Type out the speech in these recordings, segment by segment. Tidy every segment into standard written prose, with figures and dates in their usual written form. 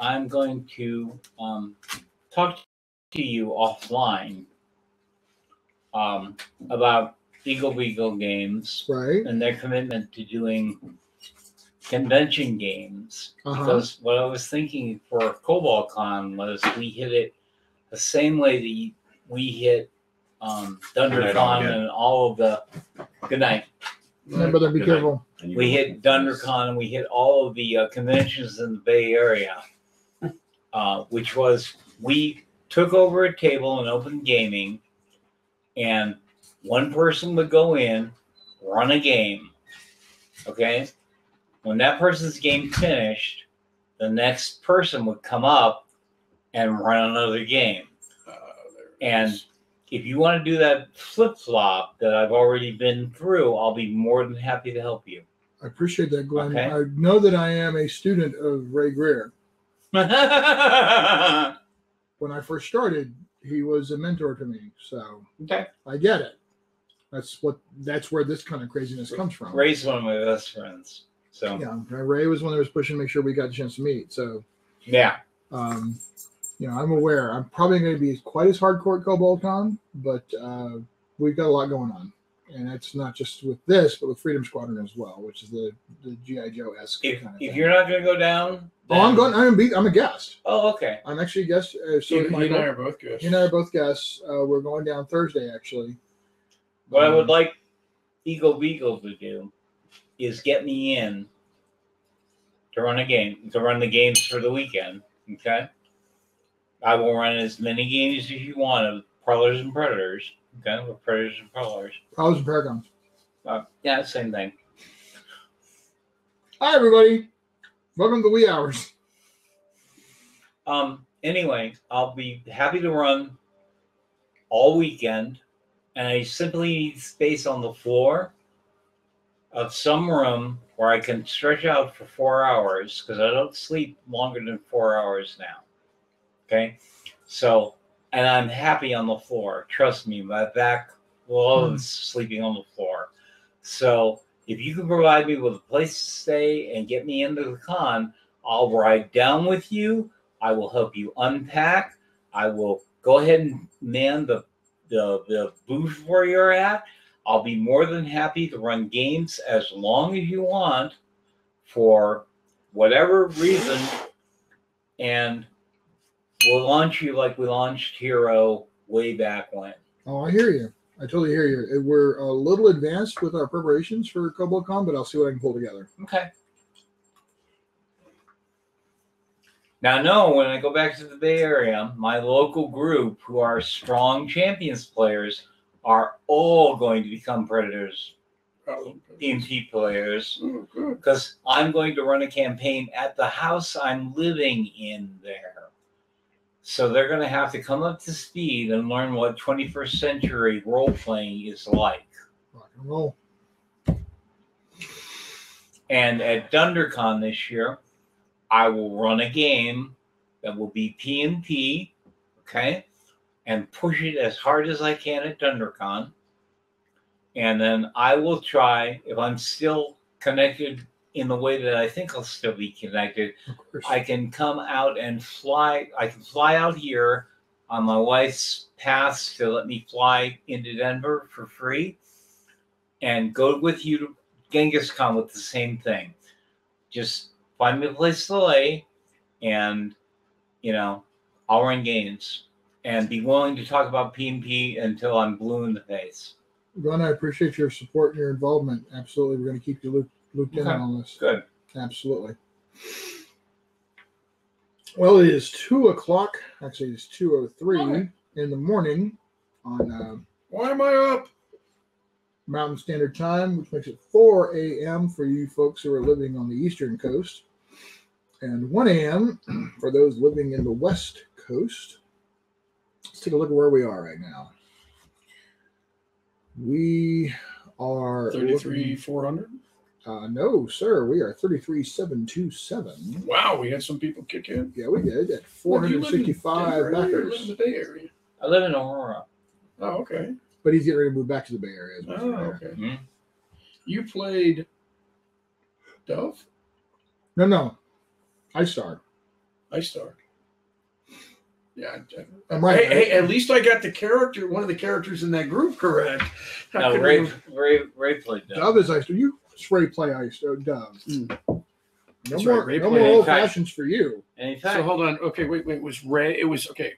I'm going to talk to you offline about Beagle games, right? And their commitment to doing convention games. Because what I was thinking for CobaltCon was we hit it the same way that we hit DunderCon and all of the. Good night. Remember to be careful. We hit DunderCon and we hit all of the conventions in the Bay Area, which was we took over a table and opened gaming, and one person would go in, run a game. Okay? When that person's game finished, the next person would come up and run another game. And if you want to do that flip-flop that I've already been through, I'll be more than happy to help you. I appreciate that, Glenn. Okay. I know that I am a student of Ray Greer. When I first started, he was a mentor to me. So okay. I get it. That's where this kind of craziness comes from. Ray's one of my best friends. So yeah, Ray was one that was pushing to make sure we got a chance to meet. So yeah. I'm aware. I'm probably going to be quite as hardcore at CobaltCon, but we've got a lot going on. And it's not just with this, but with Freedom Squadron as well, which is the G.I. Joe-esque kind of thing. If you're not going to go down... Then... I'm a guest. Oh, okay. I'm actually a guest. So you and I are both guests. You and I are both guests. We're going down Thursday, actually. What I would like Beagle to do is get me in to run the games for the weekend, okay? I will run as many games as you want of Prowlers and Predators. Okay, with Predators and Prowlers. Prowlers and Paragons. Yeah, same thing. Hi, everybody. Welcome to Wee Hours. Anyway, I'll be happy to run all weekend, and I simply need space on the floor of some room where I can stretch out for 4 hours, because I don't sleep longer than 4 hours now. Okay? So... And I'm happy on the floor. Trust me, my back loves sleeping on the floor. So if you can provide me with a place to stay and get me into the con, I'll ride down with you. I will help you unpack. I will go ahead and man the booth where you're at. I'll be more than happy to run games as long as you want for whatever reason. And we'll launch you like we launched Hero way back when. Oh, I hear you. I totally hear you. We're a little advanced with our preparations for CobaltCon, but I'll see what I can pull together. Okay. Now, no, when I go back to the Bay Area, my local group, who are strong Champions players, are all going to become Predators. P&PUE players. Because I'm going to run a campaign at the house I'm living in there. So they're going to have to come up to speed and learn what 21st century role-playing is like. Rock and roll. And at DunderCon this year, I will run a game that will be P&PUE, okay? And push it as hard as I can at DunderCon. And then I will try, if I'm still connected in the way that I think I'll still be connected, I can come out and fly. I can fly out here on my wife's pass to let me fly into Denver for free and go with you to Genghis Khan with the same thing. Just find me a place to lay and, I'll run games and be willing to talk about P&PUE until I'm blue in the face. Glenn, I appreciate your support and your involvement. Absolutely. We're going to keep you looped in on this. Good. Absolutely. Well, it is 2 o'clock. Actually, it's 2:03 in the morning on why am I up? Mountain Standard Time, which makes it 4 a.m. for you folks who are living on the Eastern Coast, and 1 a.m. for those living in the West Coast. Let's take a look at where we are right now. We are 33,400. No, sir. We are 33,727. Wow, we had some people kick in. Yeah, we did at 465 backers. You live in the Bay Area. I live in Aurora. Oh, okay. But he's getting ready to move back to the Bay Area. Oh, okay. Mm-hmm. You played Dove? No. I Star. Ice Star. Yeah. Hey, At least I got one of the characters in that group correct. No, Ray played Dove. Dove is ice. You Ray play ice. Dove. No That's more, right, Ray no played- more in old fact- fashions for you. And in fact, So hold on. Okay, wait. It was Ray. It was okay.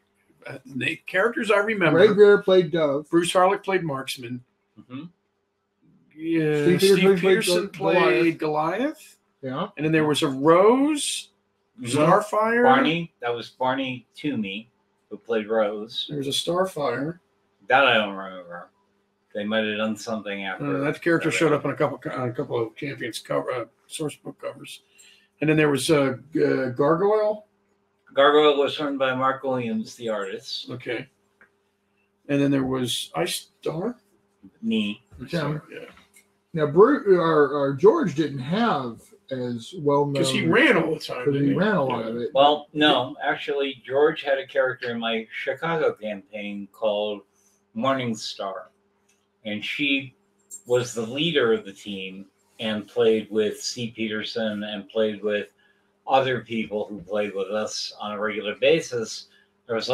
The characters I remember. Ray Greer played Dove. Bruce Harlick played Marksman. mhm. Yeah, Steve Peterson played Goliath. Yeah. And then there was a Rose, Starfire. Barney, that was Barney Toomey, who played Rose. There was a Starfire. That I don't remember. They might have done something after. That character showed up on a couple of Champions cover source book covers. And then there was Gargoyle. Gargoyle was run by Mark Williams, the artist. Okay. And then there was Ice Star. Me. Yeah. Yeah. Now, George didn't have as well known Because he ran all the time. because didn't he ran a lot of it. Well, no, actually, George had a character in my Chicago campaign called Morning Star, and she was the leader of the team and played with Steve Peterson and played with other people who played with us on a regular basis. There was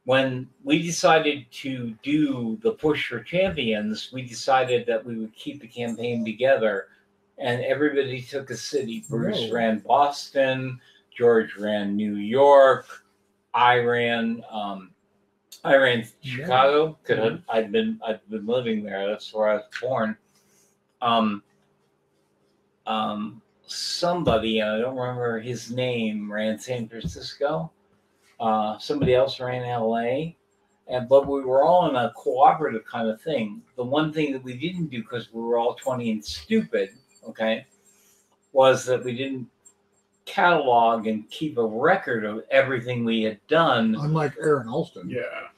when we decided to do the push for champions, we decided that we would keep the campaign together, and everybody took a city. Bruce ran Boston, George ran New York, I ran Chicago because I'd been living there. That's where I was born. Somebody, I don't remember his name, ran San Francisco. Somebody else ran LA, but we were all in a cooperative kind of thing. The one thing that we didn't do because we were all 20 and stupid, okay, was that we didn't catalog and keep a record of everything we had done. Unlike Aaron Alston. Yeah.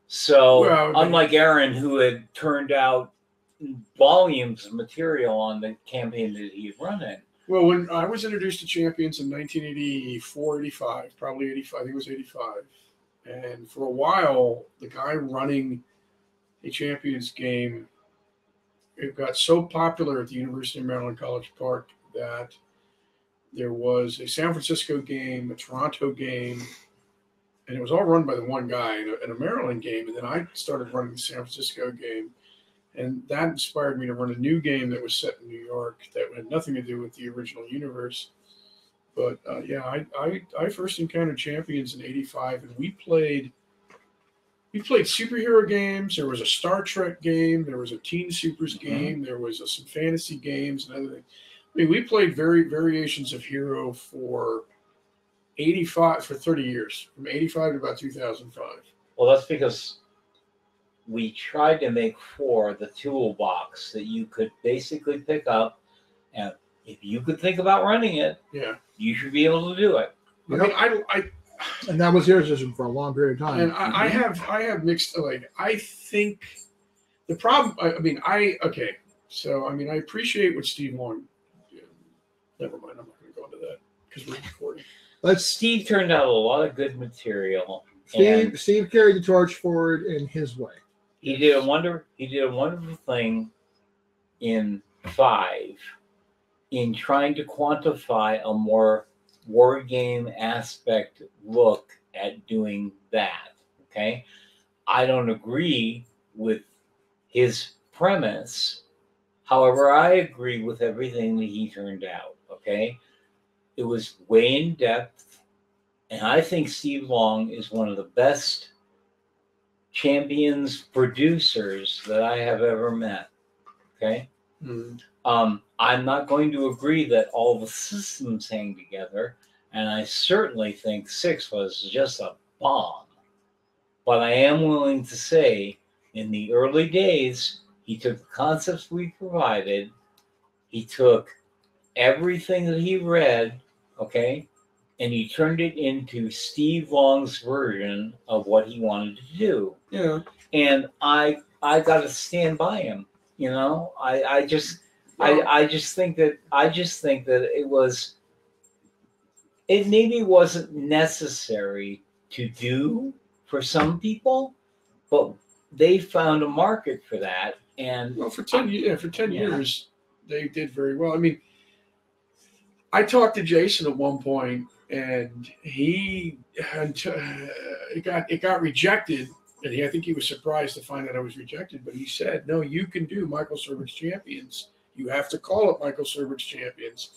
So, unlike Aaron, who had turned out volumes of material on the campaign that he had run in. Well, when I was introduced to Champions in 1984, 85, probably 85, I think it was 85. And for a while, the guy running a Champions game, it got so popular at the University of Maryland College Park that there was a San Francisco game, a Toronto game, and it was all run by the one guy, and a Maryland game. And then I started running the San Francisco game. And that inspired me to run a new game that was set in New York that had nothing to do with the original universe. But I first encountered Champions in '85, and we played superhero games. There was a Star Trek game. There was a Teen Supers game. There was some fantasy games and other things. I mean, we played variations of Hero for 30 years, from '85 to about 2005. Well, that's because we tried to make the toolbox that you could basically pick up, and if you could think about running it, you should be able to do it. I mean, and that was his system for a long period of time. And I have mixed, like, I think the problem. I appreciate what Steve Long did. Never mind, I'm not going to go into that because we're recording. Steve turned out a lot of good material. Steve carried the torch forward in his way. He did a wonderful thing in 5 in trying to quantify a more war game aspect look at doing that. Okay, I don't agree with his premise. However, I agree with everything that he turned out. Okay, it was way in depth, and I think Steve Long is one of the best Champions producers that I have ever met. Okay. I'm not going to agree that all the systems hang together, and I certainly think 6 was just a bomb. But I am willing to say, in the early days, he took the concepts we provided, he took everything that he read, okay, and he turned it into Steve Long's version of what he wanted to do. Yeah. And I got to stand by him. You know, I just think that it maybe wasn't necessary to do for some people, but they found a market for that. And well, for 10 years, they did very well. I mean, I talked to Jason at one point and it got rejected. And I think he was surprised to find that I was rejected. But he said, "No, you can do Michael Surbrook's Champions. You have to call it Michael Surbrook's Champions."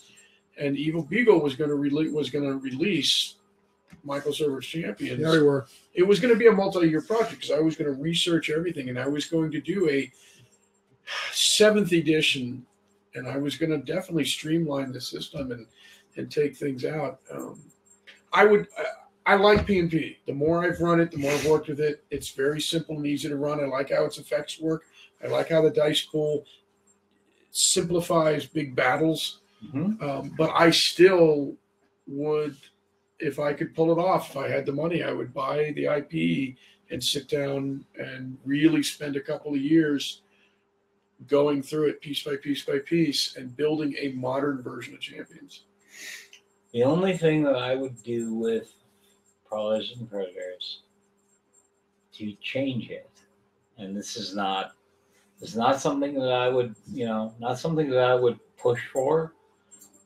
And Evil Beagle was going to release Michael Surbrook's Champions. There we were. It was going to be a multi-year project because I was going to research everything, and I was going to do a 7th edition, and I was going to definitely streamline the system and take things out. I like P&PUE. The more I've run it, the more I've worked with it. It's very simple and easy to run. I like how its effects work. I like how the dice pool simplifies big battles. Mm-hmm. But I still would, if I could pull it off, if I had the money, I would buy the IP and sit down and really spend a couple of years going through it piece by piece by piece and building a modern version of Champions. The only thing that I would do with Prowlers and Predators to change it, and this is not something that I would, not something that I would push for,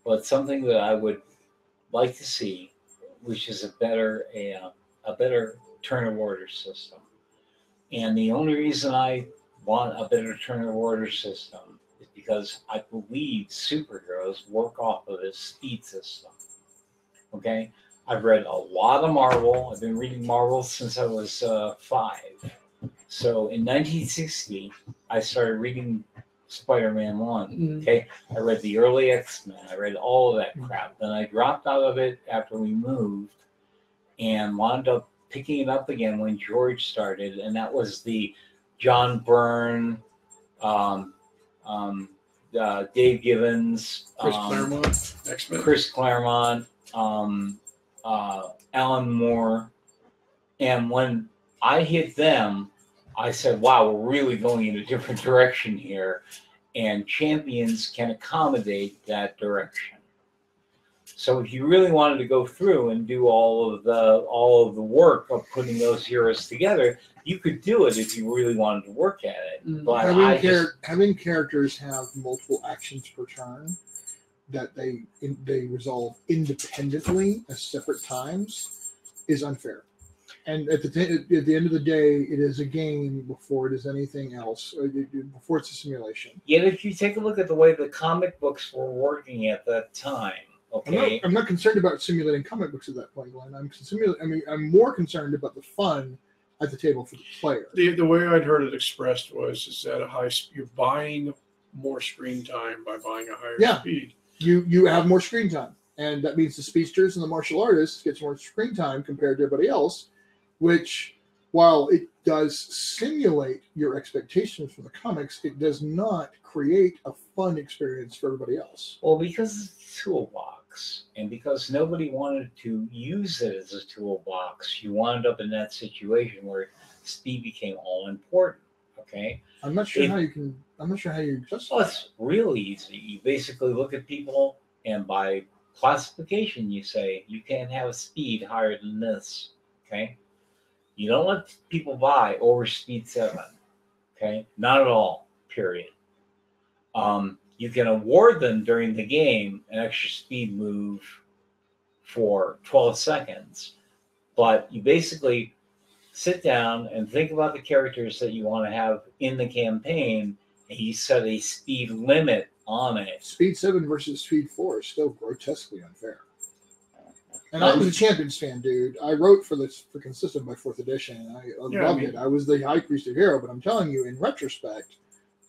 but something that I would like to see, which is a better turn of order system. And the only reason I want a better turn of order system is because I believe superheroes work off of this speed system. Okay? I've read a lot of Marvel. I've been reading Marvel since I was 5. So in 1960, I started reading Spider-Man 1. Okay? I read the early X-Men. I read all of that crap. Then I dropped out of it after we moved and wound up picking it up again when George started. And that was the John Byrne, Dave Gibbons, Chris Claremont, Alan Moore. And when I hit them, I said, wow, we're really going in a different direction here. And Champions can accommodate that direction. So if you really wanted to go through and do all of the work of putting those heroes together, you could do it if you really wanted to work at it. But having characters have multiple actions per turn that they resolve independently at separate times is unfair. And at the end of the day, it is a game before it is anything else. Before it's a simulation. Yet, if you take a look at the way the comic books were working at that time, okay, I'm not concerned about simulating comic books at that point, Glenn. I'm more concerned about the fun at the table for the player. The way I'd heard it expressed is that you're buying more screen time by buying a higher speed. You have more screen time, and that means the speedsters and the martial artists get more screen time compared to everybody else, which, while it does simulate your expectations from the comics, it does not create a fun experience for everybody else. Well, because it's a toolbox, and because nobody wanted to use it as a toolbox, you wound up in that situation where speed became all important. Okay. I'm not sure how you justify. Well, it's really easy. You basically look at people, and by classification, you say you can't have a speed higher than this. Okay. You don't let people buy over speed 7. Okay. Not at all. Period. You can award them during the game an extra speed move for 12 seconds, but you basically sit down and think about the characters that you want to have in the campaign, and you set a speed limit on it. Speed 7 versus Speed 4 is still grotesquely unfair. And I was a Champions fan, dude. I wrote for this freaking system by 4th edition, and I loved it. I was the High Priest of Hero, but I'm telling you, in retrospect,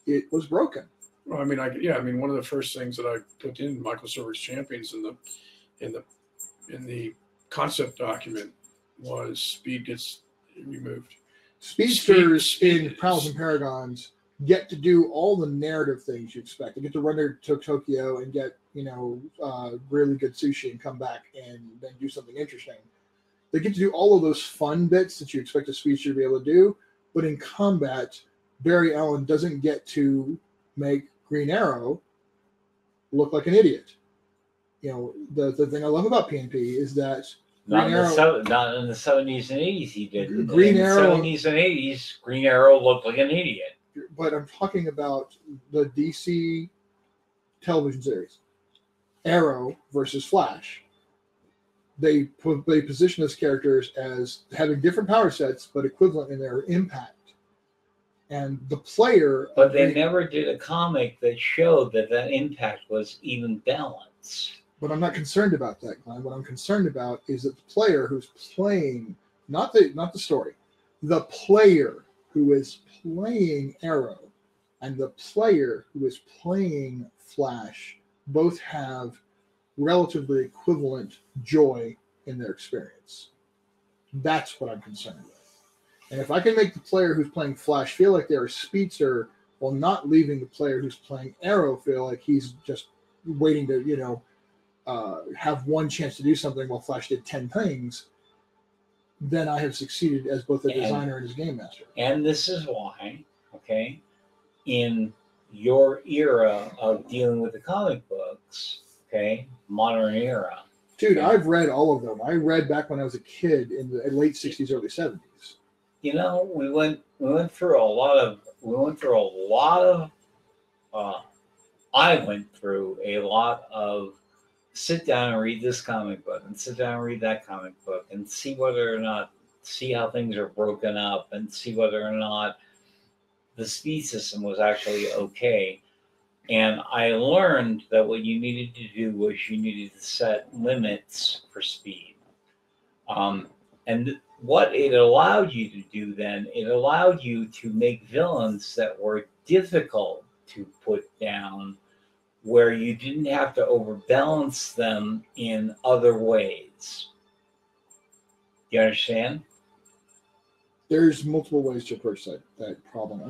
it was broken. Well, one of the first things that I put in Michael Surbrook's Champions in the concept document was speed gets removed. Speedsters in Prowls and Paragons get to do all the narrative things you expect. They get to run to Tokyo and get really good sushi and come back and then do something interesting. They get to do all of those fun bits that you expect a speedster to be able to do, but in combat, Barry Allen doesn't get to make Green Arrow look like an idiot. The thing I love about P&PUE is that not in the 70s and 80s he did. Green Arrow, in the 70s and 80s, Green Arrow looked like an idiot. But I'm talking about the DC television series. Arrow versus Flash. they position those characters as having different power sets, but equivalent in their impact. And the player, but they never did a comic that showed that impact was even balanced. But I'm not concerned about that, Glenn. What I'm concerned about is that the player who's playing, not the story, the player who is playing Arrow and the player who is playing Flash both have relatively equivalent joy in their experience. That's what I'm concerned with. And if I can make the player who's playing Flash feel like they're a speedster while not leaving the player who's playing Arrow feel like he's just waiting to, have one chance to do something while Flash did 10 things, then I have succeeded as both a designer and as game master. And this is why, okay, in your era of dealing with the comic books, okay, modern era. Dude, okay, I've read all of them. I read back when I was a kid in the late 60s, early 70s. We went through a lot of I went through a lot of sit down and read this comic book and sit down and read that comic book and see how things are broken up and see whether or not the speed system was actually okay. And I learned that what you needed to do was you needed to set limits for speed. And what it allowed you to do then, it allowed you to make villains that were difficult to put down, where you didn't have to overbalance them in other ways. You understand? There's multiple ways to approach that problem.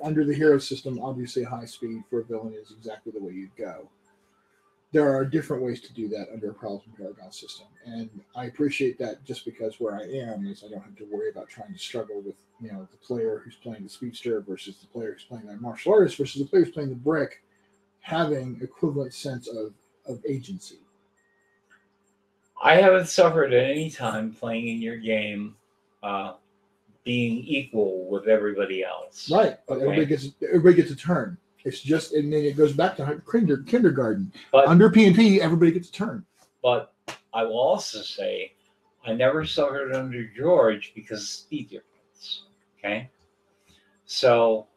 Under the hero system, obviously high speed for a villain is exactly the way you'd go. There are different ways to do that under a Problems and Paragon system. And I appreciate that just because where I am is I don't have to worry about trying to struggle with, the player who's playing the speedster versus the player who's playing that martial artist versus the player who's playing the brick, having equivalent sense of agency. I haven't suffered at any time playing in your game being equal with everybody else. Right, but everybody gets a turn. It's just, and then it goes back to kindergarten. But under P&PUE, everybody gets a turn. But I will also say, I never suffered under George because of speed difference. Okay, so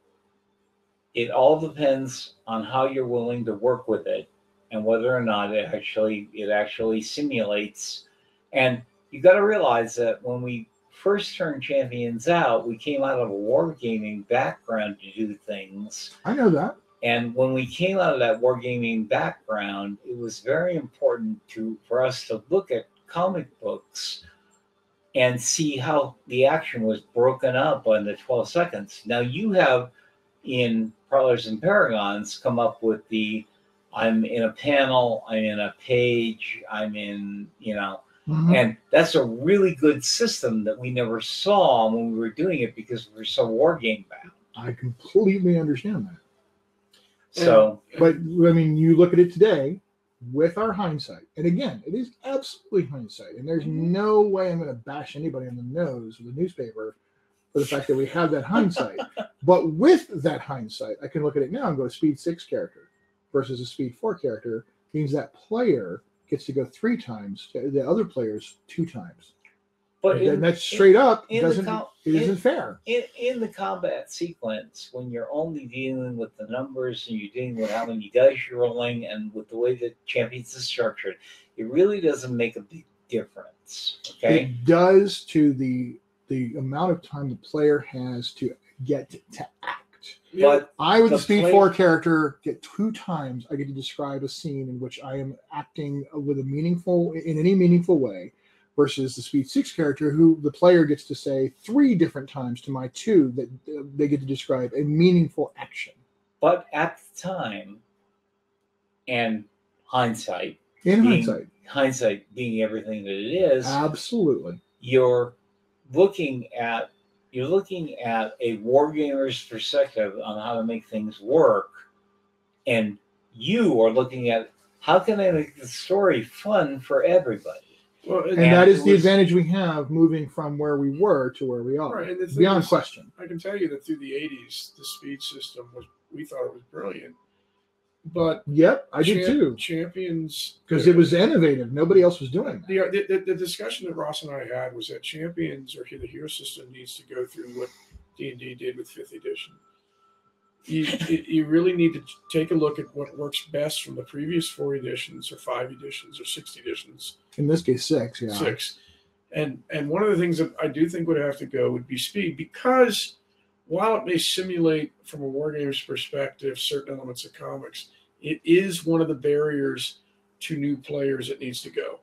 it all depends on how you're willing to work with it and whether or not it actually simulates. And you got to realize that when we first turned Champions out, we came out of a wargaming background to do things. I know that. And when we came out of that wargaming background, it was very important for us to look at comic books and see how the action was broken up on the 12 seconds. Now you have, in Prowlers and Paragons, come up with I'm in a panel, I'm in a page, I'm in, and that's a really good system that we never saw when we were doing it because we were so wargame bound. I completely understand that. So, but I mean, you look at it today with our hindsight, and again, it is absolutely hindsight, and there's no way I'm going to bash anybody on the nose with a newspaper for the fact that we have that hindsight. But with that hindsight, I can look at it now and go, a Speed 6 character versus a Speed 4 character means that player gets to go 3 times, the other players 2 times. But that's straight up. It isn't fair. In the combat sequence, when you're only dealing with the numbers and you're dealing with how many dice you're rolling and with the way that Champions is structured, it really doesn't make a big difference. Okay, it does to the amount of time the player has to get to act. But I, with the Speed 4 character, get 2 times. I get to describe a scene in which I am acting in any meaningful way, versus the Speed 6 character, who the player gets to say 3 different times to my 2 that they get to describe a meaningful action. But at the time, and hindsight being everything that it is, absolutely, you're looking at a wargamer's perspective on how to make things work, and you are looking at how can I make the story fun for everybody. Well, and that is the advantage we have moving from where we were to where we are. Right, and beyond question. I can tell you that through the 80s, the speed system we thought it was brilliant. But Yep, I did too. Champions, because it was innovative. Nobody else was doing that. The discussion that Ross and I had was that Champions or the hero system needs to go through what D&D did with 5th edition. You really need to take a look at what works best from the previous 4 editions or 5 editions or 6 editions. In this case, 6. Yeah, 6. And one of the things that I do think would have to go would be speed, because while it may simulate from a wargamer's perspective certain elements of comics, it is one of the barriers to new players that needs to go.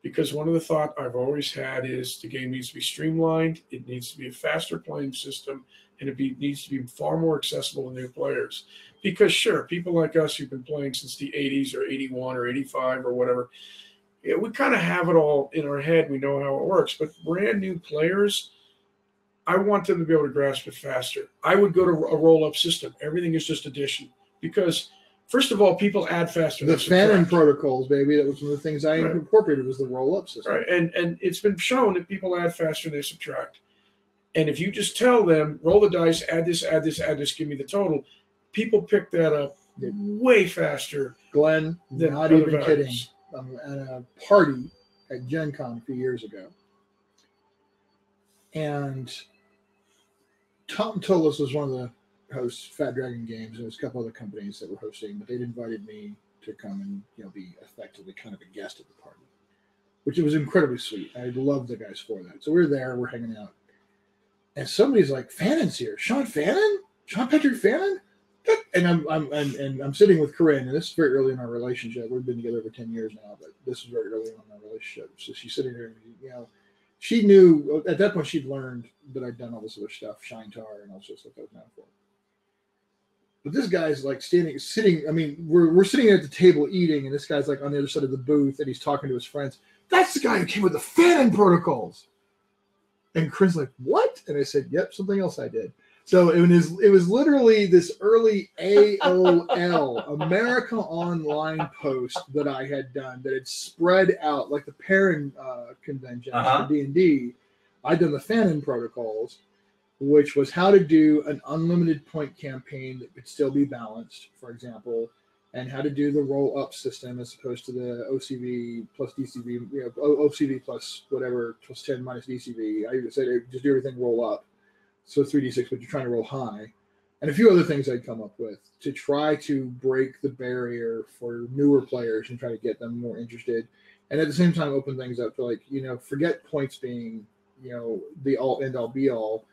Because one of the thought I've always had is the game needs to be streamlined, it needs to be a faster playing system, and it needs to be far more accessible to new players. Because sure, people like us who've been playing since the 80s or 81 or 85 or whatever, we kind of have it all in our head. We know how it works. But brand new players, I want them to be able to grasp it faster. I would go to a roll-up system. Everything is just addition. Because, first of all, people add faster. The Thain protocols, baby, that was one of the things I incorporated was the roll-up system. Right, and it's been shown that people add faster than they subtract. And if you just tell them, roll the dice, add this, add this, add this, give me the total, people pick that up way faster. Glenn, not even kidding. At a party at Gen Con a few years ago. And Tom Tullis was one of the hosts, Fat Dragon Games. There was a couple other companies that were hosting, but they'd invited me to come and be effectively kind of a guest at the party, which was incredibly sweet. I loved the guys for that. So we were there, we're hanging out. And somebody's like, Fannon's here. Sean Fannon? Sean Patrick Fannon? And I'm sitting with Corinne, and this is very early in our relationship. We've been together over 10 years now, but this is very early in our relationship. So she's sitting there, and, she knew at that point she'd learned that I'd done all this other stuff, Shine Tar and all sorts of stuff I was known for. But this guy's like sitting. I mean, we're sitting at the table eating, and this guy's like on the other side of the booth, and he's talking to his friends. That's the guy who came with the Fannon protocols. And Corinne's like, what? And I said, yep, something else I did. So it was literally this early AOL, America Online post that I had done that had spread out like the Perrin convention for D&D. I'd done the Fannon protocols, which was how to do an unlimited point campaign that could still be balanced, for example, and how to do the roll-up system as opposed to the OCV plus DCV, OCV plus whatever, plus 10 minus DCV. I said just do everything roll up. So 3d6, but you're trying to roll high. And a few other things I'd come up with to try to break the barrier for newer players and try to get them more interested. And at the same time, open things up to forget points being, the all end all be all.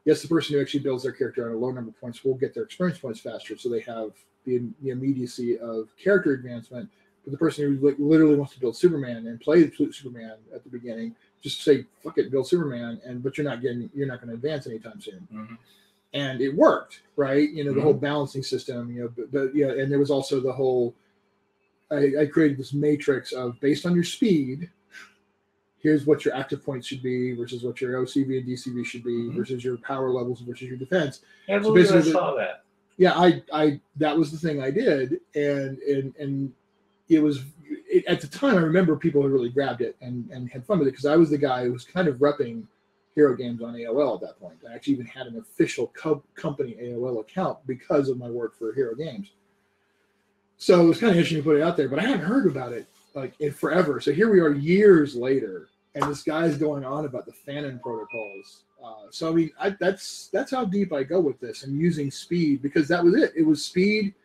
Yes, the person who actually builds their character on a low number of points will get their experience points faster. So they have the immediacy of character advancement. But the person who literally wants to build Superman and play Superman at the beginning, just say, fuck it, build Superman, but you're not going to advance anytime soon. Mm-hmm. And it worked, right? The whole balancing system, and there was also the whole, I created this matrix of based on your speed, here's what your active points should be versus what your OCV and DCV should be versus your power levels versus your defense. I believe I saw that. Yeah, I that was the thing I did, and it was at the time I remember people who really grabbed it and had fun with it because I was the guy who was kind of repping Hero Games on AOL at that point. I actually even had an official company AOL account because of my work for Hero Games. So it was kind of interesting to put it out there, but I hadn't heard about it in forever. So here we are years later, and this guy's going on about the Fannon protocols. So I mean, that's how deep I go with this and using speed because that was it. It was speed.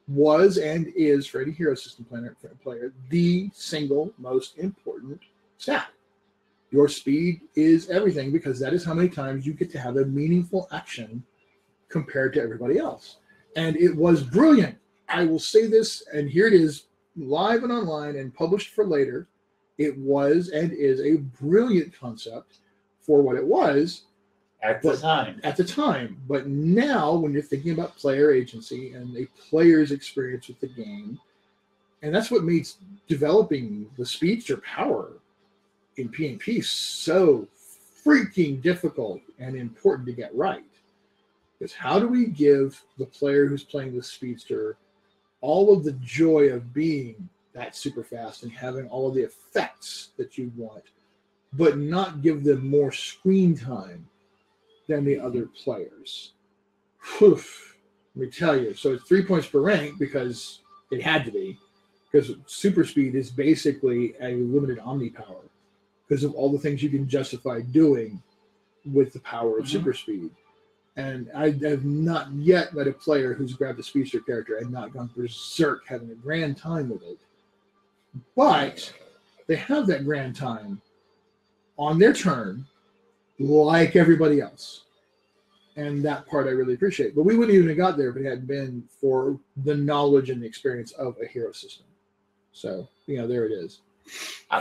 Was and is for any hero system player the single most important stat. Your speed is everything because that is how many times you get to have a meaningful action compared to everybody else. And it was brilliant. I will say this, and here it is, live and online and published for later. It was and is a brilliant concept for what it was. At the time. But now, when you're thinking about player agency and a player's experience with the game, and that's what makes developing the speedster power in P&PUE so freaking difficult and important to get right. Because how do we give the player who's playing the speedster all of the joy of being that super fast and having all of the effects that you want, but not give them more screen time than the other players? Whew, let me tell you. So it's 3 points per rank because It had to be, because super speed is basically a limited omni power because of all the things you can justify doing with the power of super speed. And I have not yet met a player who's grabbed a speedster character and not gone berserk having a grand time with it. But they have that grand time on their turn, like everybody else. And that part I really appreciate. But we wouldn't even have got there if it hadn't been for the knowledge and the experience of a hero system. So, there it is.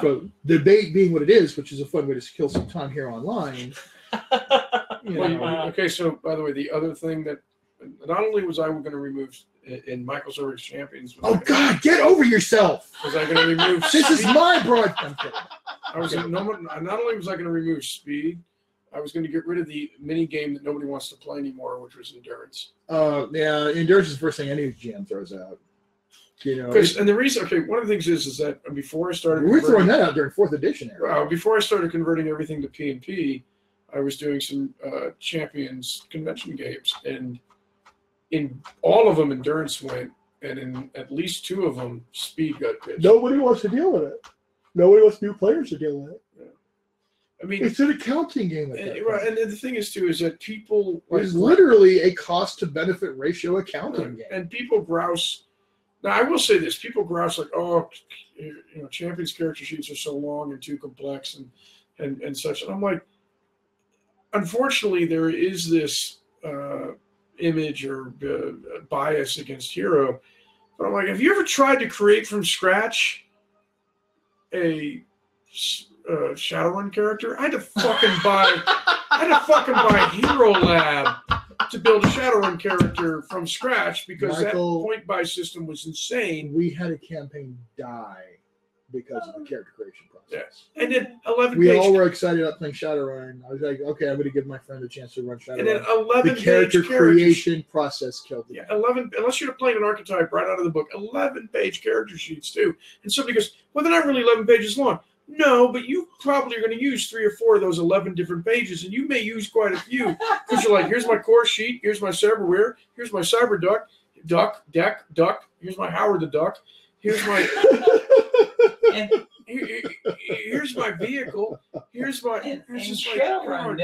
So the debate being what it is, which is a fun way to kill some time here online. Okay, so by the way, the other thing that not only was I going to remove in Michael Zurich Champions. God, get over yourself! Was I going to remove? This is my broadcast. Not only was I going to remove speed, I was going to get rid of the mini game that nobody wants to play anymore, which was endurance. Yeah, endurance is the first thing any GM throws out. And the reason, one of the things is that before I started, we're throwing that out during 4th edition era. Before I started converting everything to P&PUE, I was doing some Champions convention games, and in all of them, endurance went, and in at least 2 of them, speed got pitched. Nobody wants to deal with it. Nobody wants new players to deal with it. Yeah. I mean, it's an accounting game. Right, and the thing is too is that people it's literally a cost to benefit ratio accounting game, and people grouse. Now, I will say this: people grouse like, "Oh, Champions character sheets are so long and too complex and such." And I'm like, unfortunately, there is this image or bias against hero. But I'm like, have you ever tried to create from scratch a Shadowrun character? I had to fucking buy Hero Lab to build a Shadowrun character from scratch because that point buy system was insane. We had a campaign die because of the character creation process. Yes. And then 11 we all were excited about playing Shadowrun. I was like, okay, I'm going to give my friend a chance to run Shadowrun. And then 11 the character creation process killed it. Yeah, 11, unless you're playing an archetype right out of the book, 11-page character sheets too. And somebody goes, well, they're not really 11 pages long. No, but you probably are going to use 3 or 4 of those 11 different pages, and you may use quite a few because you're like, here's my core sheet, here's my Cyberware, here's my Cyber Duck, here's my Howard the Duck, here's my here's my vehicle, here's my and Shadowrun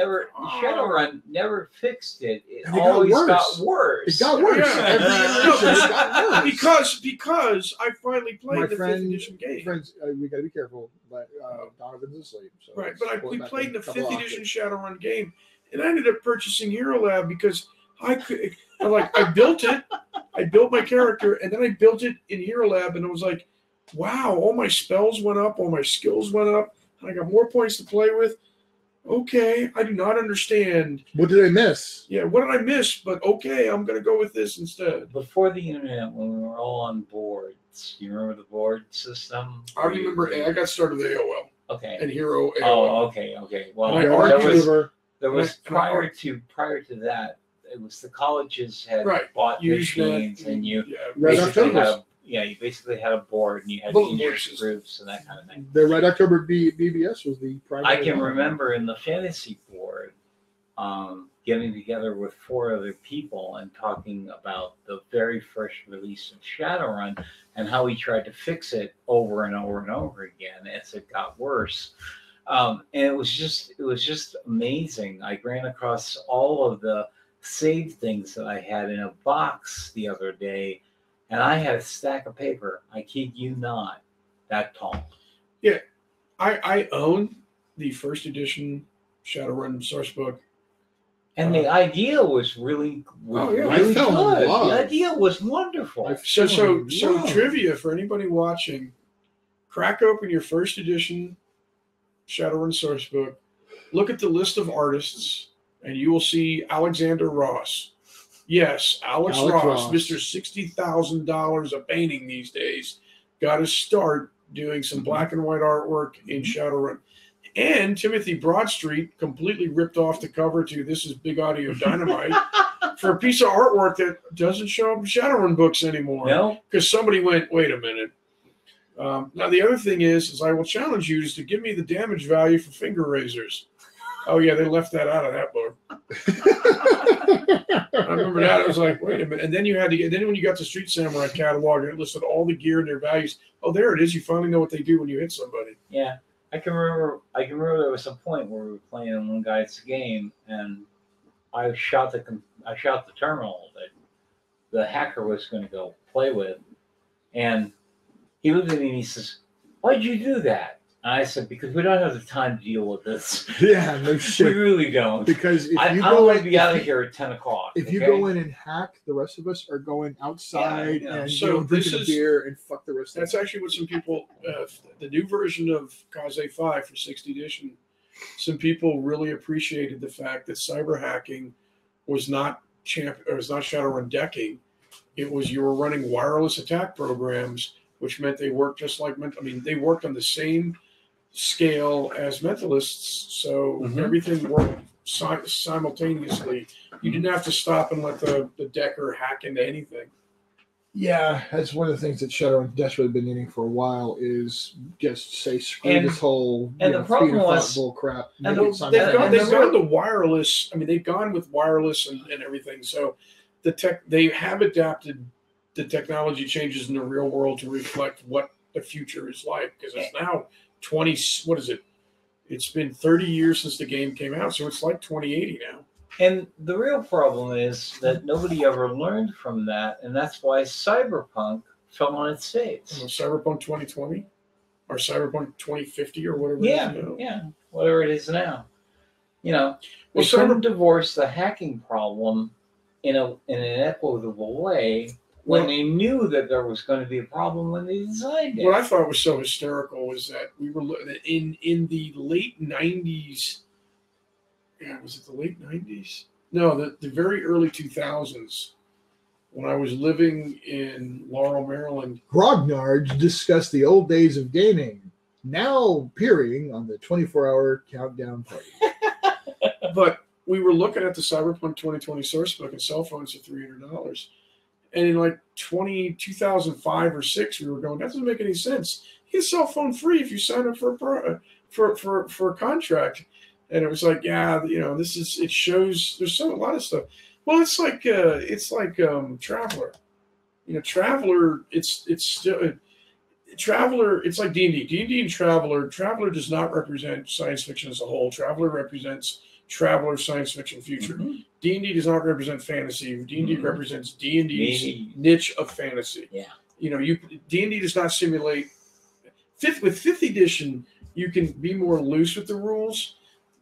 never fixed it. It always got worse. It got worse. Yeah. Because I finally played the 5th edition game. Friends, we got to be careful. But Donovan's asleep. So right, but we played the 5th edition Shadowrun game, and I ended up purchasing Hero Lab because I built it. I built my character, and then I built it in Hero Lab, and it was like, wow, all my spells went up, all my skills went up, and I got more points to play with. Okay, I do not understand. What did I miss? Yeah, what did I miss? But okay, I'm going to go with this instead. Before the internet, when we were all on boards, you remember the board system? I remember. I got started with AOL. Okay. And Hero AOL. Oh, okay. Well, there was prior to that. It was the colleges had bought machines, and you basically had a board, and you had groups and that kind of thing. The Red October BBS was the primary. I can remember in the fantasy board getting together with 4 other people and talking about the very first release of Shadowrun and how we tried to fix it over and over and over again as it got worse. And it was just amazing. I ran across all of the saved things that I had in a box the other day. And I had a stack of paper. I kid you not, that tall. Yeah, I own the 1st edition Shadowrun source book. And the idea was really good. The idea was wonderful. So trivia for anybody watching, crack open your 1st edition Shadowrun source book, look at the list of artists, and you will see Alexander Ross. Yes, Alex Ross, Mr. $60,000 a painting these days, got his start doing some black and white artwork in Shadowrun. And Timothy Broadstreet completely ripped off the cover to This Is Big Audio Dynamite for a piece of artwork that doesn't show up in Shadowrun books anymore. No? Because somebody went, wait a minute. Now, the other thing is I will challenge you is to give me the damage value for finger razors. Oh, yeah, they left that out of that book. I remember that. I was like, wait a minute. And then you had to get, then when you got the Street Samurai catalog and it listed all the gear and their values, oh, there it is. You finally know what they do when you hit somebody. Yeah. I can remember there was some point where we were playing in one guy's game and I shot the terminal that the hacker was going to go play with. And he looked at me and he says, "Why'd you do that?" And I said, "Because we don't have the time to deal with this." Yeah, no shit. We really don't. Because if I you don't go want in, to be out of here at 10 o'clock. if you go in and hack, the rest of us are going outside Yeah. and So drinking this a is- beer and fuck the rest of That's us. actually what some people, the new version of Kaze 5 for 6th edition, some people really appreciated the fact that cyber hacking was not Shadowrun decking. It was you were running wireless attack programs, which meant they worked just like, they worked on the same scale as Mentalists, so everything worked simultaneously. You didn't have to stop and let the decker hack into anything. Yeah, that's one of the things that Shadowrun desperately been needing for a while is just say screw And- this whole and the problem speed and was- bull crap. and Make it the- They've simultaneous. gone to wireless. I mean, they've gone with wireless and everything. So they have adapted the technology changes in the real world to reflect what the future is like. Because it's now 20. What is it? It's been 30 years since the game came out, so it's like 2080 now. And the real problem is that nobody ever learned from that, and that's why Cyberpunk fell on its face. Cyberpunk 2020 or Cyberpunk 2050 or whatever. Yeah, it is now. yeah, whatever it is now. You know, Well, they couldn't divorce the hacking problem in an equitable way when they knew that there was going to be a problem when they designed it. What I thought was so hysterical was that we were in the late 90s. Yeah, was it the late 90s? No, the very early 2000s, when I was living in Laurel, Maryland. Grognard discussed the old days of gaming, now appearing on the 24-hour countdown party. But we were looking at the Cyberpunk 2020 source book and cell phones for $300. And in like 2005 or 6, we were going, that doesn't make any sense. You get a cell phone free if you sign up for a contract. And it was like, yeah, it shows there's a lot of stuff. Well, it's like Traveler. Traveler, it's still Traveler, it's like D&D. D&D and Traveler. Traveler does not represent science fiction as a whole. Traveler represents Traveler science fiction future. D&D does not represent fantasy. D&D represents D&D's niche of fantasy. Yeah. D&D does not simulate. With 5th edition, you can be more loose with the rules.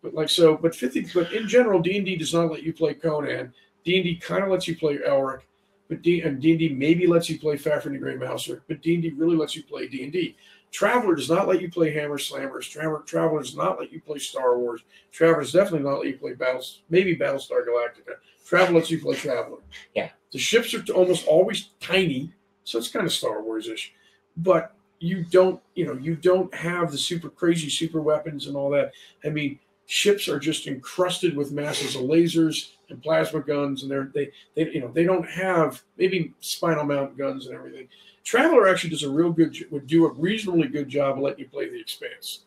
But in general, D&D does not let you play Conan. D&D kind of lets you play Elric, and D&D maybe lets you play Fafhrd the Grey Mouser, but D&D really lets you play D&D. Traveler does not let you play Hammer Slammers. Traveler does not let you play Star Wars. Traveler does definitely not let you play Battlestar Galactica. Traveler lets you play Traveler. Yeah. The ships are almost always tiny, so it's kind of Star Wars-ish. But you don't have the super crazy super weapons and all that. I mean, ships are just encrusted with masses of lasers and plasma guns, and they don't have maybe spinal mount guns and everything. Traveler actually would do a reasonably good job of letting you play the Expanse.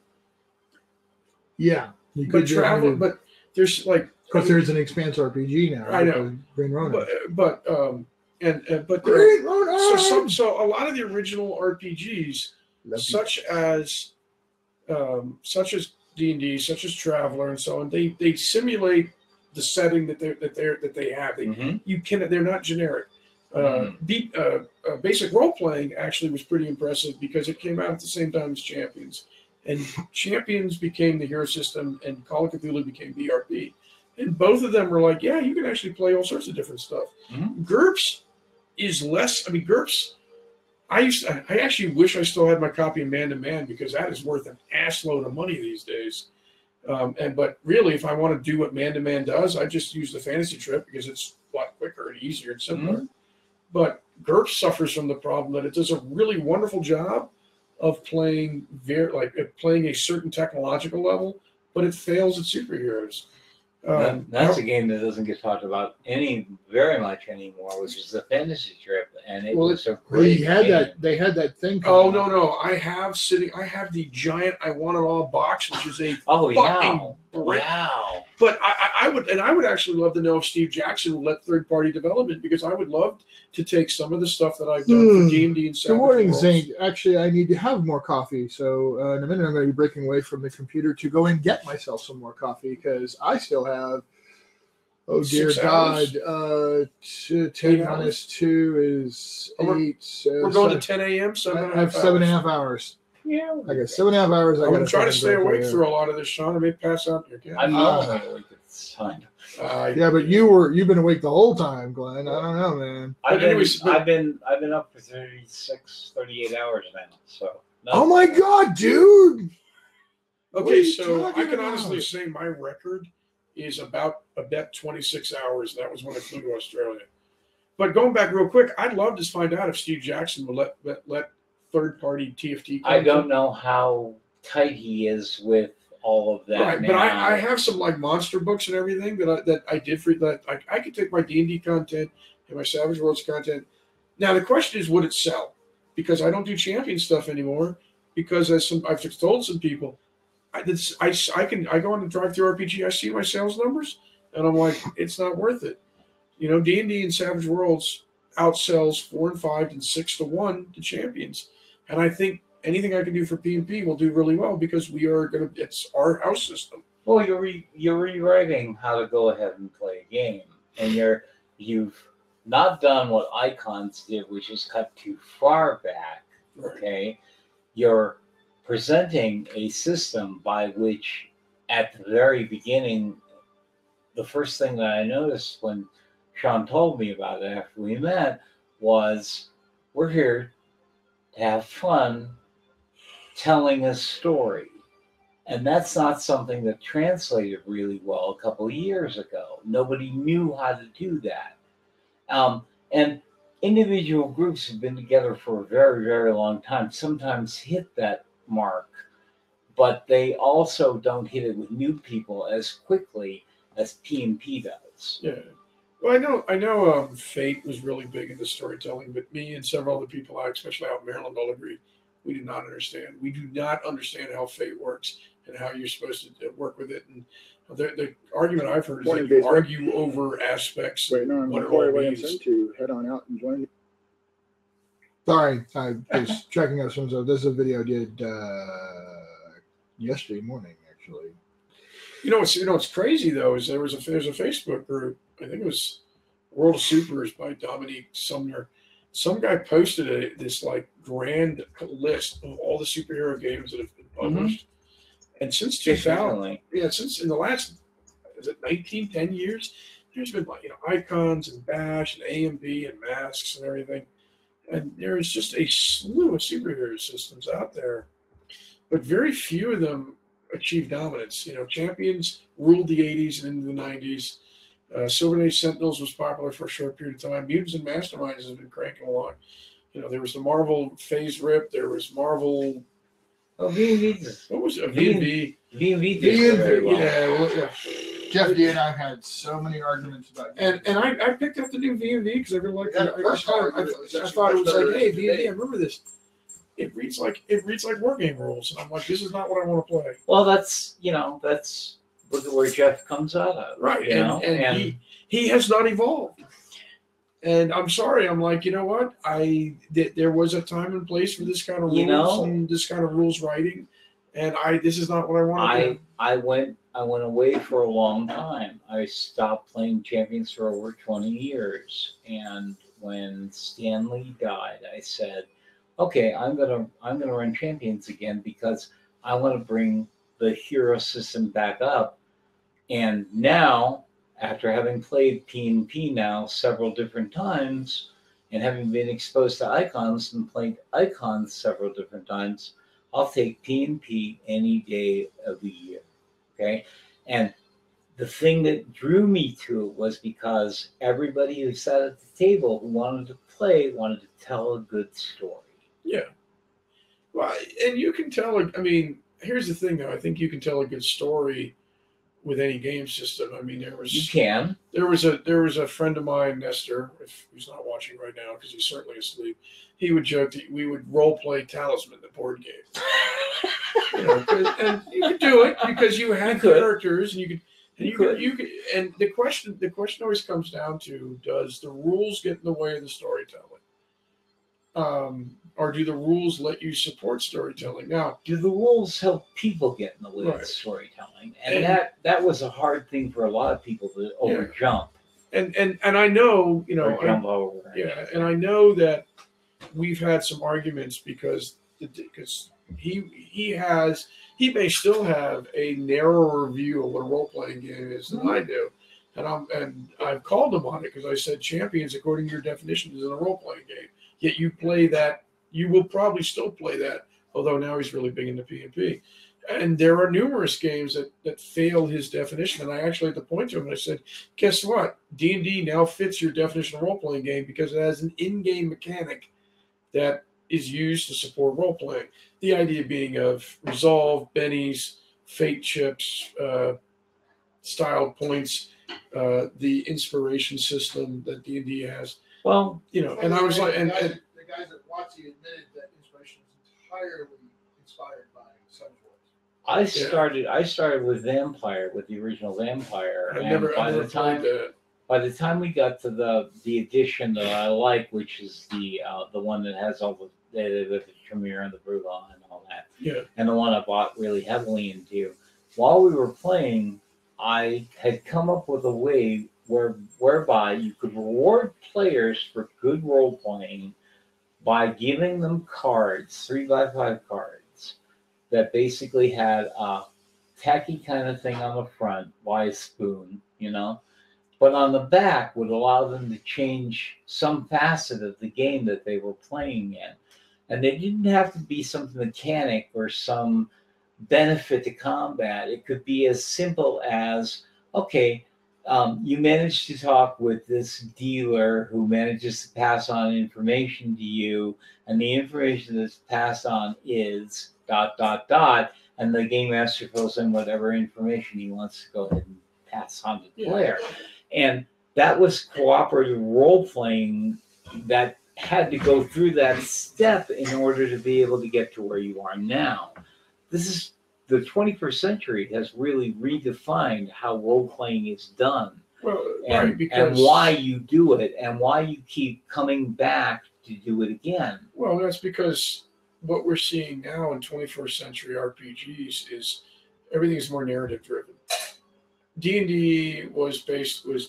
Yeah, But there's like because there's an Expanse RPG now. I know. Green Ronin. But Green Ronin! so a lot of the original RPGs, such as D&D, such as Traveler, and so on, they simulate the setting that they have. They're not generic. Basic role playing actually was pretty impressive because it came out at the same time as Champions, and Champions became the hero system, and Call of Cthulhu became BRP, and both of them were like, yeah, you can actually play all sorts of different stuff. GURPS is less. I mean, GURPS. I actually wish I still had my copy of Man to Man because that is worth an assload of money these days. But really, if I want to do what Man to Man does, I just use the fantasy trip because it's a lot quicker and easier and simpler. But GURPS suffers from the problem that it does a really wonderful job of playing playing a certain technological level, but it fails at superheroes. That's a game that doesn't get talked about very much anymore, which is the fantasy trip, and it was a great game. They had that thing. Oh no! I have the giant I Want It All box, which is a wow. But I would actually love to know if Steve Jackson will let third-party development, because I would love to take some of the stuff that I've done for D&D and Savage Good morning, Worlds. Zane. Actually, I need to have more coffee. So in a minute, I'm going to be breaking away from the computer to go and get myself some more coffee because I still have, oh dear 6 God, hours? 10 8 minus 2 is Oh, 8. We're going to 10 a.m. I have 7.5 hours. Yeah. I got 7.5 hours. I'm going to try to stay awake through a lot of this, Sean. I may pass out in your couch. I'm normally awake at this time. Yeah, but you've been awake the whole time, Glenn. I don't know, man. I've been up for 38 hours now. So. Oh my God, dude! Okay, so I can honestly say my record is about 26 hours. That was when I flew to Australia. But going back real quick, I'd love to find out if Steve Jackson will let third-party TFT. I don't know how tight he is with all of that. Right, but I have some like monster books and everything that I did for that. I could take my D&D content and my Savage Worlds content. Now the question is, would it sell? Because I don't do champion stuff anymore. Because I've told some people, I go on the drive-through RPG. I see my sales numbers, and I'm like, it's not worth it. You know, D&D and Savage Worlds outsells 4 and 5 and 6 to 1 to champions, and I think anything I can do for P&P will do really well because it's our house system. Well, you're rewriting how to go ahead and play a game, and you've not done what Icons did, which is cut too far back. Okay, you're presenting a system by which, at the very beginning, the first thing that I noticed when Sean told me about it after we met was, we're here to have fun telling a story. And that's not something that translated really well a couple of years ago. Nobody knew how to do that. And individual groups have been together for a very, very long time, sometimes hit that mark, but they also don't hit it with new people as quickly as P&P does. Yeah. Well, I know Fate was really big into storytelling, but me and several other people, especially out in Maryland, all agree we do not understand. We do not understand how Fate works and how you're supposed to work with it. And the argument I've heard is that you argue over aspects. Wait, no, I'm Corey Williamson to head on out and join you. Sorry, I was checking out some stuff. This is a video I did yesterday morning, actually. You know what's crazy though is there's a Facebook group. I think it was World of Supers by Dominique Sumner. Some guy posted this like grand list of all the superhero games that have been published. Mm-hmm. And since 2000, since in the last 10 years, there's been like Icons and Bash and A&B and Masks and everything. And there is just a slew of superhero systems out there, but very few of them achieve dominance. Champions ruled the 80s and into the 90s. Silver Age Sentinels was popular for a short period of time. Mutants and Masterminds has been cranking along. There was the Marvel Phase Rip. There was Marvel. Oh, V&V. What was it? V&V. V&V. Yeah. Jeff D and I had so many arguments about it. And I picked up the new V&V because I really liked it. I thought it was like, hey, V&V, I remember this. It reads like war game rules, and I'm like, this is not what I want to play. Well, that's where Jeff comes out of, right? And he has not evolved. And I'm sorry, I'm like, you know what? There was a time and place for this kind of rules and this kind of rules writing, and this is not what I want to do. I went away for a long time. I stopped playing Champions for over 20 years, and when Stanley died, I said, okay, I'm gonna run Champions again because I want to bring the hero system back up. And now, after having played P&P now several different times, and having been exposed to Icons and played Icons several different times, I'll take P&P any day of the year. Okay, and the thing that drew me to it was because everybody who sat at the table who wanted to play wanted to tell a good story. Yeah. Well, and you can tell, I mean, here's the thing though, I think you can tell a good story with any game system. I mean, there was a friend of mine, Nestor, if he's not watching right now because he's certainly asleep, he would joke that we would role play Talisman, the board game. And you could do it because you had characters and you could And you could, and the question always comes down to: does the rules get in the way of the storytelling, or do the rules let you support storytelling? Now, do the rules help people get in the way of storytelling? And that was a hard thing for a lot of people to overjump. And I know, you know, jump over. Yeah, and I know that we've had some arguments because he may still have a narrower view of what a role-playing game is than I do. And I've called him on it because I said Champions, according to your definition, is a role-playing game. Yet you play that, you will probably still play that, although now he's really big into P&PUE. And there are numerous games that fail his definition. And I actually had to point to him and I said, guess what? D&D now fits your definition of role-playing game because it has an in-game mechanic that is used to support role-playing. The idea being of resolve, bennies, fate chips, style points, the inspiration system that D&D has. Well, you know, and I was like, and the guys at WotC admitted that inspiration is entirely inspired by Savage Worlds. I started with Vampire, with the original Vampire. By the time we got to the edition that I like, which is the one that has all the Tremere and the Brutal and all that, and the one I bought really heavily into, while we were playing, I had come up with a way whereby you could reward players for good role playing by giving them cards, 3x5 cards, that basically had a tacky kind of thing on the front, wise spoon, you know, but on the back would allow them to change some facet of the game that they were playing in. And they didn't have to be some mechanic or some benefit to combat. It could be as simple as, okay, you manage to talk with this dealer who manages to pass on information to you, and the information that's passed on is ... and the game master fills in whatever information he wants to go ahead and pass on to the player. And that was cooperative role-playing that had to go through that step in order to be able to get to where you are now. This is the 21st century has really redefined how role-playing is done. Well, and why you do it and why you keep coming back to do it again. Well, that's because what we're seeing now in 21st century RPGs is everything's more narrative driven. D&D was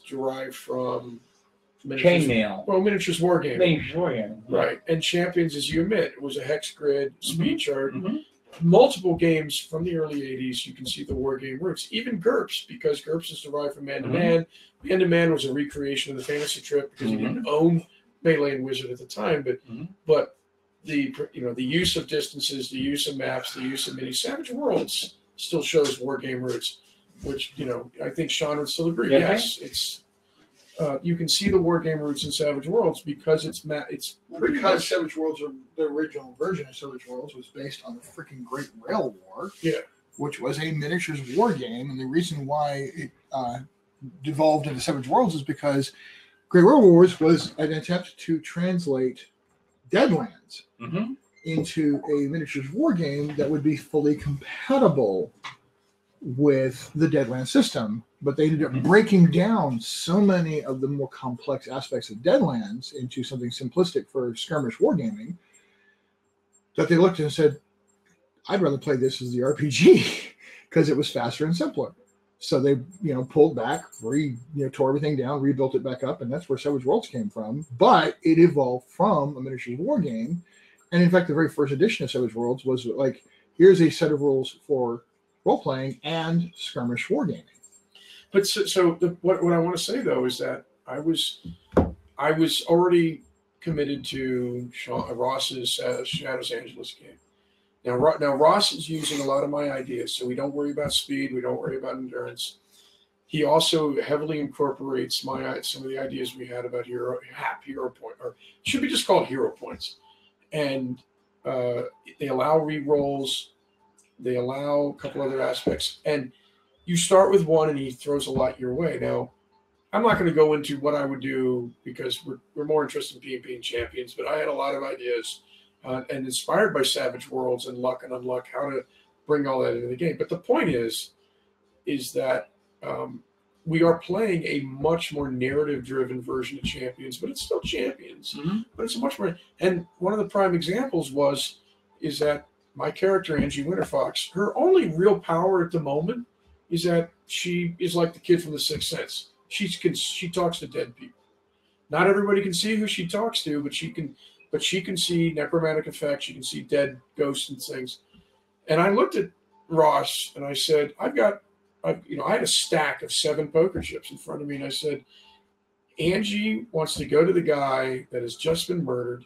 derived from chainmail. Well, miniatures wargaming. Miniatures wargaming. Right. And Champions, as you admit, was a hex grid, speed chart. Multiple games from the early 80s, you can see the war game roots. Even GURPS, because GURPS is derived from Man-to-Man. Man-to-Man was a recreation of the Fantasy Trip because you didn't own Melee and Wizard at the time, but the use of distances, the use of maps, the use of mini Savage Worlds still shows war game roots, which I think Sean would still agree. Yes, it's you can see the war game roots in Savage Worlds because because Savage Worlds, the original version of Savage Worlds, was based on the freaking Great Rail War, which was a miniatures war game, and the reason why it devolved into Savage Worlds is because Great Rail Wars was an attempt to translate Deadlands into a miniatures war game that would be fully compatible with the Deadlands system, but they ended up breaking down so many of the more complex aspects of Deadlands into something simplistic for skirmish wargaming that they looked and said, I'd rather play this as the RPG because it was faster and simpler. So they, pulled back, tore everything down, rebuilt it back up, and that's where Savage Worlds came from. But it evolved from a miniatures war game, and in fact, the very first edition of Savage Worlds was like, here's a set of rules for role-playing and skirmish wargaming. But what I want to say though is that I was already committed to Ross's Shadows Angeles game. Now Ross is using a lot of my ideas, so we don't worry about speed, we don't worry about endurance. He also heavily incorporates some of the ideas we had about hero point, or should be just called hero points, and they allow re-rolls. They allow a couple other aspects, and you start with one, and he throws a lot your way. Now, I'm not going to go into what I would do because we're more interested in P&PUE and Champions, but I had a lot of ideas and inspired by Savage Worlds and Luck and Unluck, how to bring all that into the game. But the point is that we are playing a much more narrative-driven version of Champions, but it's still Champions. But it's a much more. And one of the prime examples is that my character Angie Winterfox, her only real power at the moment is that she is like the kid from The Sixth Sense. She talks to dead people. Not everybody can see who she talks to, but she can see necromantic effects. She can see dead ghosts and things. And I looked at Ross and I said, I had a stack of 7 poker chips in front of me, and I said, Angie wants to go to the guy that has just been murdered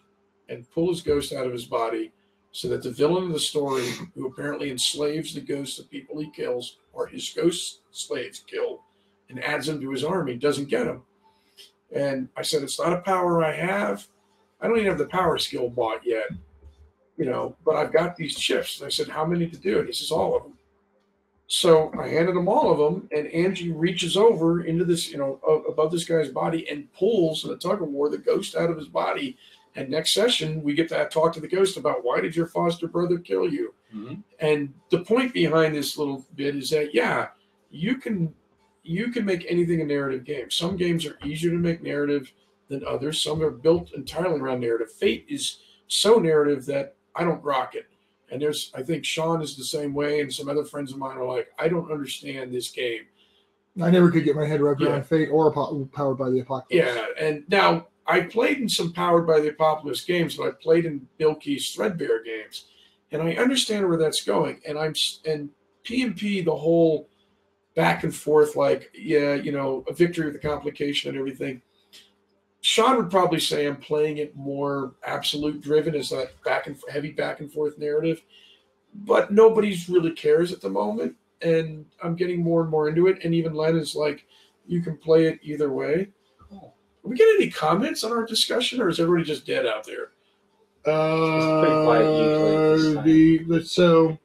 and pull his ghost out of his body so that the villain of the story, who apparently enslaves the ghosts of people he kills or his ghost slaves kill and adds them to his army, doesn't get him. And I said, it's not a power I have. I don't even have the power skill bought yet, but I've got these chips. And I said, how many to do? And he says, all of them. So I handed him all of them, and Angie reaches over into this, above this guy's body and pulls in a tug of war the ghost out of his body. And next session, we get to talk to the ghost about, why did your foster brother kill you? And the point behind this little bit is that, you can make anything a narrative game. Some games are easier to make narrative than others. Some are built entirely around narrative. Fate is so narrative that I don't rock it. And I think Sean is the same way, and some other friends of mine are like, I don't understand this game. I never could get my head wrapped around Fate or Powered by the Apocalypse. Yeah, and now I played in some Powered by the Apocalypse games, but I played in Bill Key's Threadbare games, and I understand where that's going. And P&PUE, the whole back and forth, like, a victory with a complication and everything. Sean would probably say I'm playing it more absolute driven as that heavy back and forth narrative, but nobody's really cares at the moment. And I'm getting more and more into it. And even Len is like, you can play it either way. Cool. Did we get any comments on our discussion, or is everybody just dead out there? It's pretty quiet usually.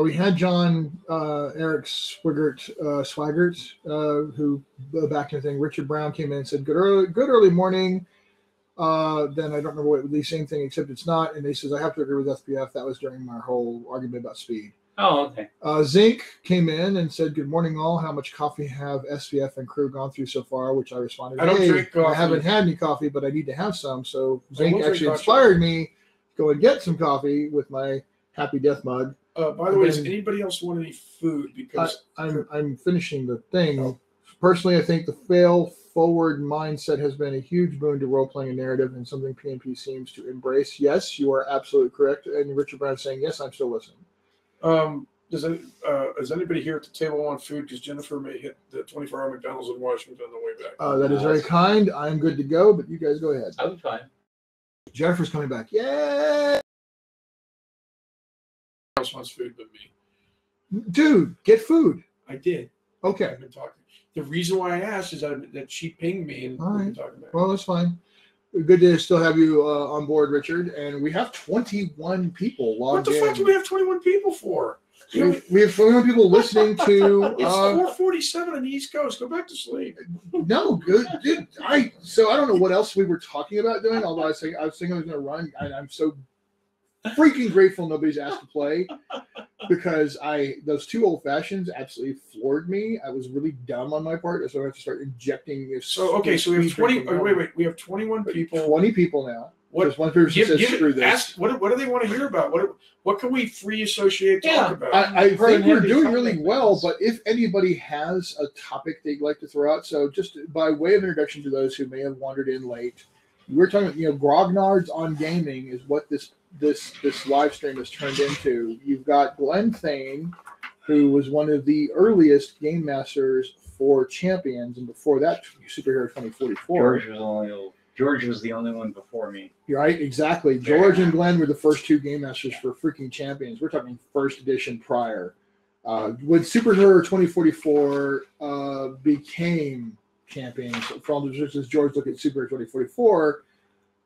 We had John Eric Swigert, who back in the thing. Richard Brown came in and said, good early morning. Then I don't remember what the same thing, except it's not. And he says, I have to agree with SPF. That was during my whole argument about speed. Oh, okay. Zinc came in and said, good morning all. How much coffee have SPF and crew gone through so far? Which I responded, I don't drink coffee. I haven't had any coffee, but I need to have some. So Zinc actually inspired me to go and get some coffee with my Happy Death mug. By the way, does anybody else want any food? Because I'm finishing the thing. Oh. Personally, I think the fail-forward mindset has been a huge boon to role-playing and narrative, and something P&PUE seems to embrace. Yes, you are absolutely correct. And Richard Brown is saying, yes, I'm still listening. Does anybody here at the table want food? Because Jennifer may hit the 24-hour McDonald's in Washington on the way back. That is very kind. I'm good to go, but you guys go ahead. I'll be fine. Jennifer's coming back. Yay! Else wants food but me. Dude, get food. I did. Okay. I've been talking. The reason why I asked is that she pinged me and we've been talking about it. Well, that's fine. Good to still have you on board, Richard. And we have 21 people logged in. What the fuck do we have 21 people for? We have 21 people listening to. It's 4:47 on the East Coast. Go back to sleep. No, good, dude. I don't know what else we were talking about doing. Although I was thinking I was going to run. I'm so freaking grateful nobody's asked to play, because those 2 old fashions absolutely floored me. I was really dumb on my part, so I have to start injecting this. So we have 20. Wait. We have 21 people. 20 people now. What one person says screw this? Ask, what do they want to hear about? What can we free associate talk about? I think we're doing really well, but if anybody has a topic they'd like to throw out, so just by way of introduction to those who may have wandered in late, we're talking, grognards on gaming is what this live stream has turned into. You've got Glenn Thain, who was one of the earliest game masters for Champions, and before that, Superhero 2044. George was the only one before me. Right, exactly. George and Glenn were the first 2 game masters for freaking Champions. We're talking first edition prior. When Superhero 2044 became Champions, for all the reasons, George looked at Superhero 2044,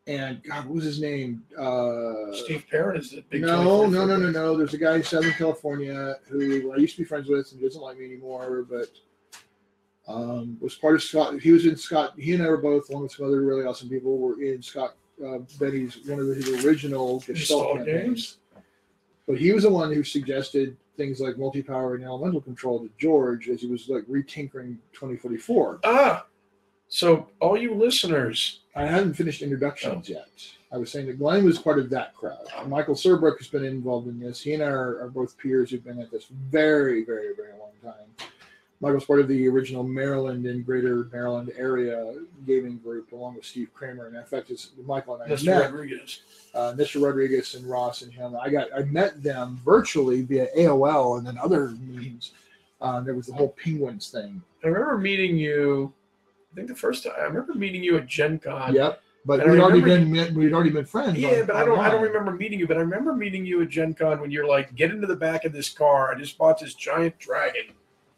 and God, what was his name? Steve Perrin is the big. No. There's a guy in Southern California who I used to be friends with and doesn't like me anymore, but was part of Scott. He was in Scott. He and I were both, along with some other really awesome people, were in Scott Benny's one of his original Gestalt games. But he was the one who suggested things like multi-power and elemental control to George as he was like retinkering 2044. So all you listeners, I haven't finished introductions yet. I was saying that Glenn was part of that crowd. Michael Surbrook has been involved in this. He and I are both peers who've been at this very, very, very long time. Michael's part of the original Maryland and Greater Maryland area gaming group, along with Steve Kramer. And in fact, it's Michael and I met Mr. Rodriguez and Ross and him. I met them virtually via AOL and then other means. There was the whole Penguins thing. I remember meeting you. I think the first time I remember meeting you at Gen Con. Yep. But we'd already been friends. Yeah, but I don't remember meeting you. But I remember meeting you at Gen Con when you're like, get into the back of this car. I just bought this giant dragon.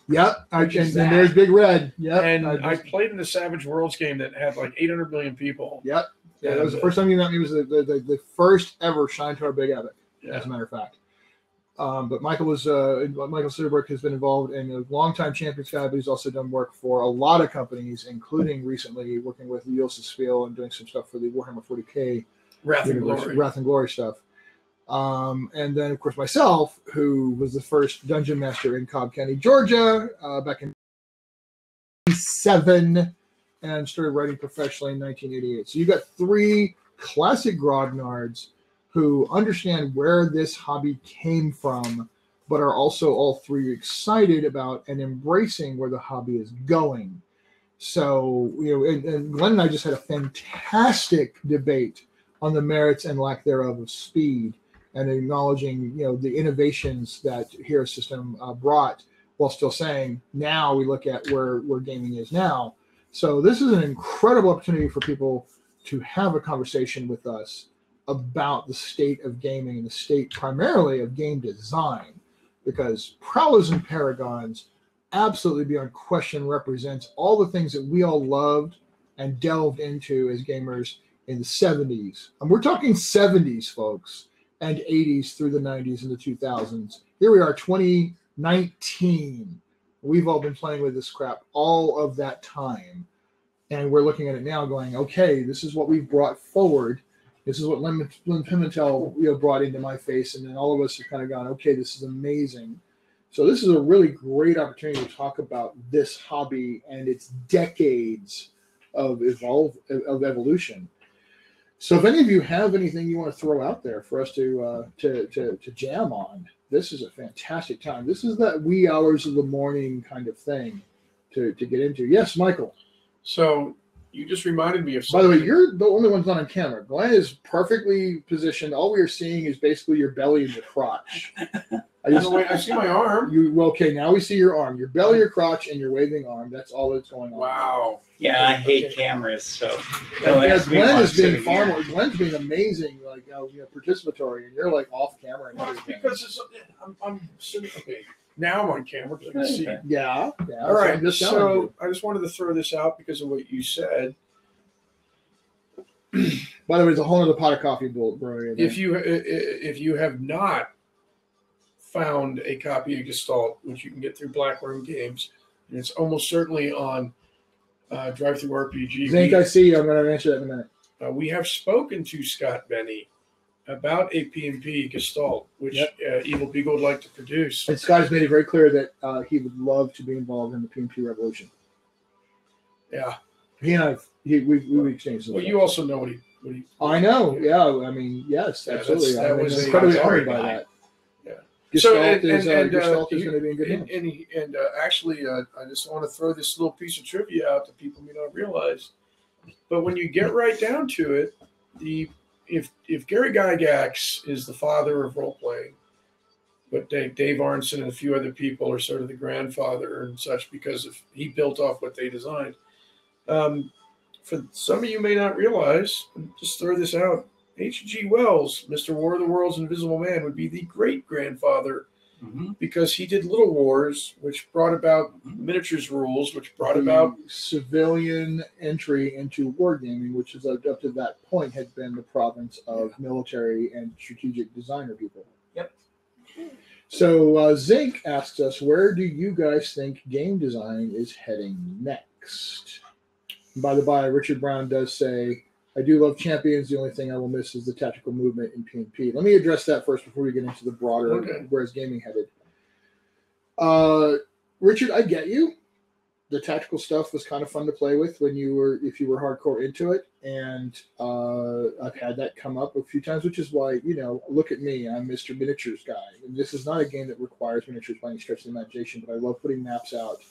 Yep. And there's Big Red. Yep. And I played in the Savage Worlds game that had like 800 million people. Yep. Yeah, that was the first time you met me. It was the first ever Shine to Our Big Epic, as a matter of fact. But Michael Surbrook has been involved in a long-time Champions guy, but he's also done work for a lot of companies, including recently working with Yosef Spiel and doing some stuff for the Warhammer 40K Wrath and Glory stuff. And then, of course, myself, who was the first dungeon master in Cobb County, Georgia, back in 1987, and started writing professionally in 1988. So you got three classic grognards who understand where this hobby came from, but are also all three excited about and embracing where the hobby is going. So, and Glenn and I just had a fantastic debate on the merits and lack thereof of speed, and acknowledging, the innovations that Hero System brought, while still saying, now we look at where gaming is now. So this is an incredible opportunity for people to have a conversation with us about the state of gaming and the state primarily of game design, because Prowlers and Paragons absolutely beyond question represents all the things that we all loved and delved into as gamers in the 70s. And we're talking 70s, folks, and 80s through the 90s and the 2000s. Here we are, 2019. We've all been playing with this crap all of that time. And we're looking at it now going, okay, this is what we've brought forward. This is what Lynn Pimentel brought into my face. And then all of us have kind of gone, okay, this is amazing. So this is a really great opportunity to talk about this hobby and its decades of evolution. So if any of you have anything you want to throw out there for us to jam on, this is a fantastic time. This is that wee hours of the morning kind of thing to get into. Yes, Michael. So you just reminded me of something. By the way, you're the only one's not on camera. Glenn is perfectly positioned. All we are seeing is basically your belly and your crotch. I see my arm. Okay, now we see your arm. Your belly, your crotch, and your waving arm. That's all that's going on. Wow. Yeah, I hate cameras, so. Glenn is being far more. Glenn's being amazing, like participatory, and you're like off camera and everything. Because I'm sitting. Okay, now I'm on camera because I can see. Yeah. All right. So I just wanted to throw this out because of what you said. By the way, there's a whole other pot of coffee brewing. If you have not found a copy of Gestalt, which you can get through Black Room Games, and it's almost certainly on Drive Through RPG. Zink, I see you. I'm going to answer that in a minute. We have spoken to Scott Benny about a P&PUE Gestalt, which Evil Beagle would like to produce. And Scott has made it very clear that he would love to be involved in the P&PUE revolution. Yeah. He and I, we exchanged. Well, you also know what he. I know. Yeah. I mean, yes, absolutely. That was incredibly honored by that. Yeah. Gestalt is going to be in good hands. And actually, I just want to throw this little piece of trivia out that people may not realize. But when you get right down to it, if Gary Gygax is the father of role playing, but Dave Arneson and a few other people are sort of the grandfather and such because he built off what they designed. For some of you may not realize, just throw this out, H.G. Wells, Mr. War of the Worlds, Invisible Man, would be the great-grandfather because he did Little Wars, which brought about miniatures rules, which brought about civilian entry into wargaming, which is up to that point had been the province of military and strategic designer people. Yep. So Zink asks us, where do you guys think game design is heading next? And by the by, Richard Brown does say, I do love Champions. The only thing I will miss is the tactical movement in P&PUE. Let me address that first before we get into the broader where's gaming headed. Richard, I get you. The tactical stuff was kind of fun to play with if you were hardcore into it, and I've had that come up a few times, which is why, look at me, I'm Mr. Miniatures guy. And this is not a game that requires miniatures by any stretch of the imagination, but I love putting maps out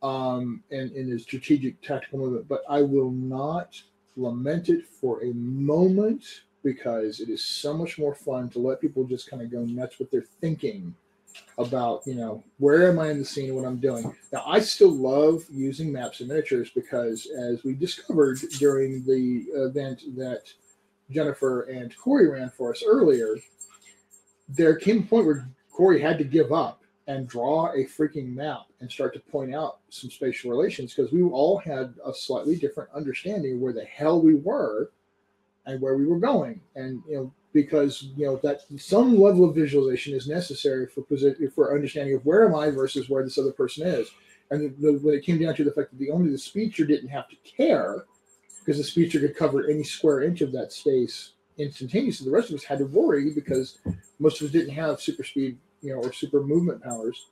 and in a strategic tactical movement. But I will not lament it for a moment, because it is so much more fun to let people just kind of go nuts with their thinking about, where am I in the scene and what I'm doing. Now, I still love using maps and miniatures because, as we discovered during the event that Jennifer and Corey ran for us earlier, there came a point where Corey had to give up and draw a freaking map and start to point out some spatial relations, because we all had a slightly different understanding of where the hell we were and where we were going. And, because that some level of visualization is necessary for understanding of where am I versus where this other person is. And when it came down to the fact that only the speedster didn't have to care, because the speedster could cover any square inch of that space instantaneously, the rest of us had to worry because most of us didn't have super speed, or super movement powers.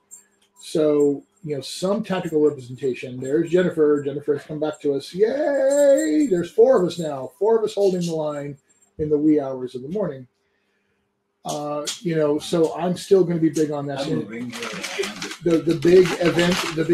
So, some tactical representation. There's Jennifer. Jennifer has come back to us. Yay! There's 4 of us now. 4 of us holding the line in the wee hours of the morning. So I'm still going to be big on that. The big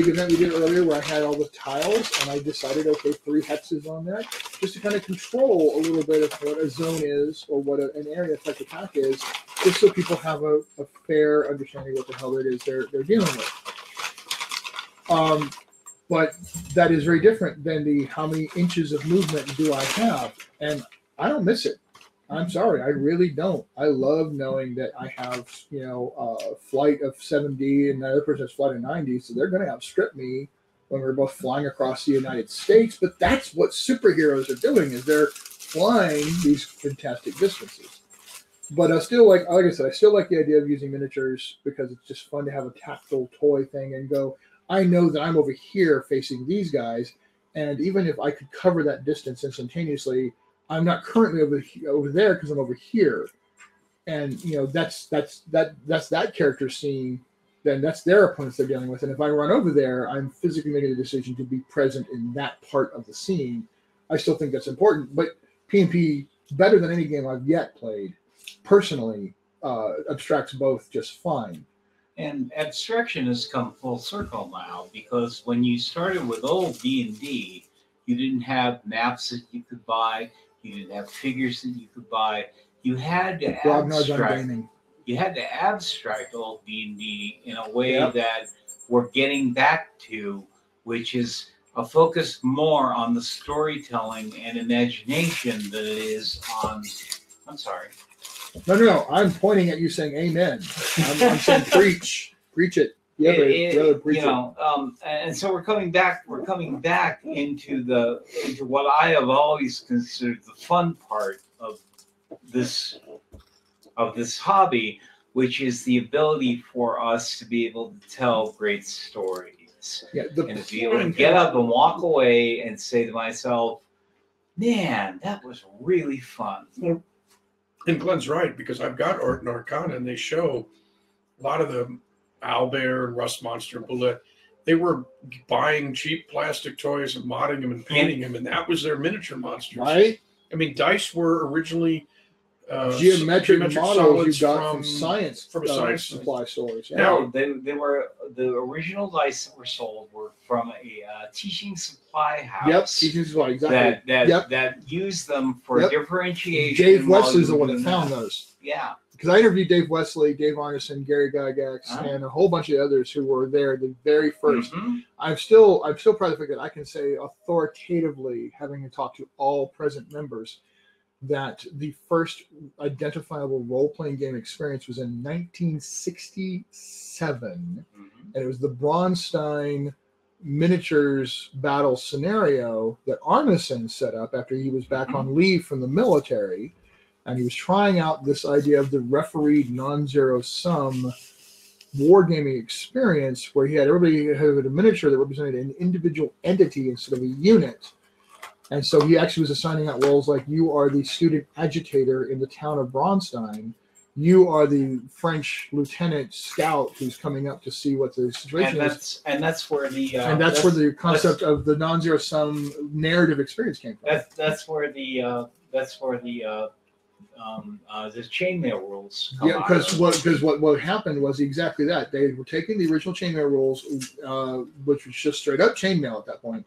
event we did earlier, where I had all the tiles, and I decided, okay, 3 hexes on that, just to kind of control a little bit of what a zone is, or what an area type attack is, just so people have a fair understanding of what the hell it is they're dealing with. But that is very different than the how many inches of movement do I have, and I don't miss it. I'm sorry, I really don't. I love knowing that I have, a flight of 7D and the other person has flight of 90, so they're going to outstrip me when we're both flying across the United States. But that's what superheroes are doing, is they're flying these fantastic distances. But I still like I said, I still like the idea of using miniatures, because it's just fun to have a tactile toy thing and go, I know that I'm over here facing these guys, and even if I could cover that distance instantaneously, I'm not currently over there because I'm over here, and that's that character scene. Then that's their opponents they're dealing with, and if I run over there, I'm physically making a decision to be present in that part of the scene. I still think that's important, but P&P, better than any game I've yet played, personally, abstracts both just fine. And abstraction has come full circle now, because when you started with old D&D, you didn't have maps that you could buy. You didn't have figures that you could buy. You had to abstract. You had to abstract old D&D in a way that we're getting back to, which is a focus more on the storytelling and imagination than it is on. I'm sorry. No. I'm pointing at you, saying "Amen." I'm saying preach it. Preach it. And so we're coming back. We're coming back into what I have always considered the fun part of this hobby, which is the ability for us to be able to tell great stories. And to be able to get up and walk away and say to myself, "Man, that was really fun." Well, and Glenn's right, because I've got Art and Arcana, and they show a lot of the Owlbear and Rust Monster Bullet. They were buying cheap plastic toys and modding them and painting them, and that was their miniature monsters. Right? I mean, dice were originally geometric models you got from science supply stores. Yeah. No, they were the original dice that were sold were from a teaching supply house. Yep, teaching supply, exactly. That used them for differentiation. Dave Wesley's the one that found those. Yeah. Because I interviewed Dave Wesley, Dave Arneson, Gary Gygax, and a whole bunch of others who were there the very first. Mm-hmm. I'm still proud of the fact that I can say authoritatively, having talked to all present members, that the first identifiable role-playing game experience was in 1967, and it was the Braunstein miniatures battle scenario that Arneson set up after he was back on leave from the military. And he was trying out this idea of the refereed non-zero sum wargaming experience, where he had everybody had a miniature that represented an individual entity instead of a unit. And so he actually was assigning out roles like, you are the student agitator in the town of Braunstein. You are the French lieutenant scout who's coming up to see what the situation is. And that's where the That's where the concept of the non-zero sum narrative experience came from. That's where the chainmail rules come Yeah, because what happened was exactly that. They were taking the original chainmail rules, which was just straight up chainmail at that point,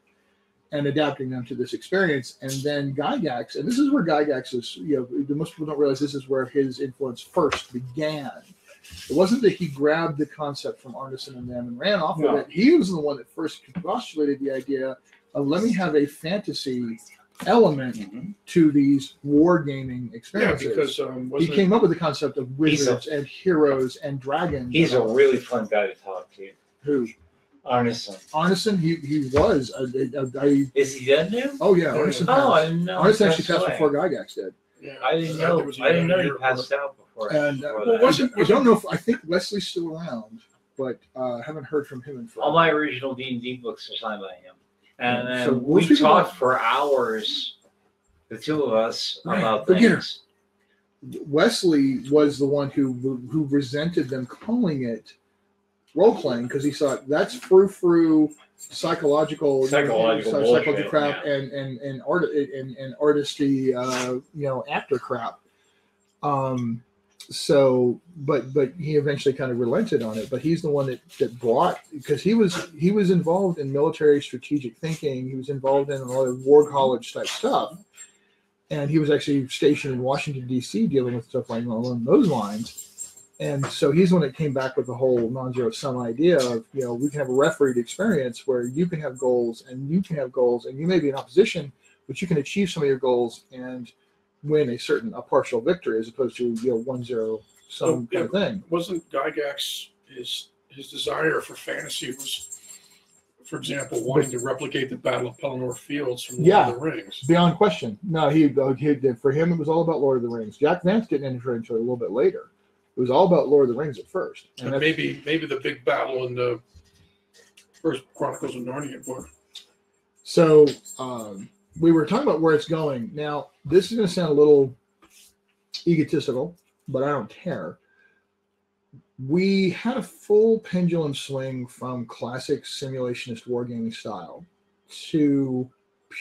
and adapting them to this experience. And then Gygax, and this is where Gygax is, most people don't realize this is where his influence first began. It wasn't that he grabbed the concept from Arneson and them and ran off with it. He was the one that first postulated the idea of, let me have a fantasy element to these wargaming experiences. Yeah, because he came up with the concept of wizards and heroes and dragons. He's a really fun guy to talk to. Who? Arneson, he was. Is he dead now? Oh yeah, Arneson. I didn't know. Arneson actually passed before Gygax did. Yeah, I didn't know he passed out before. And I don't know if I think Wesley's still around, but I haven't heard from him in forever. All my original D&D books are signed by him, and then So we talked for hours, the two of us, about things. Wesley was the one who resented them calling it role playing, because he thought that's frou-frou psychological crap and artistry actor crap. So but he eventually kind of relented on it. But he's the one that brought, because he was involved in military strategic thinking. He was involved in a lot of war college type stuff, and he was actually stationed in Washington D.C. dealing with stuff like along those lines. And so he's the one that came back with the whole non-zero sum idea of, we can have a refereed experience where you can have goals and you can have goals, and you may be in opposition, but you can achieve some of your goals and win a partial victory, as opposed to 1-0 sum kind of thing. Wasn't Gygax, his desire for fantasy was, for example, wanting to replicate the Battle of Pelennor Fields from Lord of the Rings? Beyond question. No, for him it was all about Lord of the Rings. Jack Vance didn't enter into it a little bit later. It was all about Lord of the Rings at first. And maybe the big battle in the first Chronicles of Narnia book. So we were talking about where it's going. Now, this is going to sound a little egotistical, but I don't care. We had a full pendulum swing from classic simulationist wargaming style to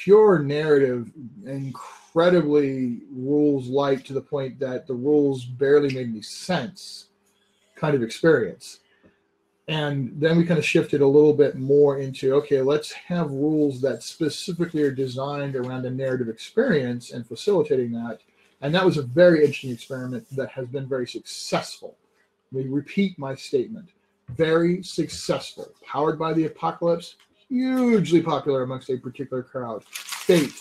pure narrative, incredibly rules light, to the point that the rules barely made any sense kind of experience. And then we kind of shifted a little bit more into, okay, let's have rules that specifically are designed around a narrative experience and facilitating that. And that was a very interesting experiment that has been very successful. Let me repeat my statement. Very successful. Powered by the Apocalypse, hugely popular amongst a particular crowd. Fate,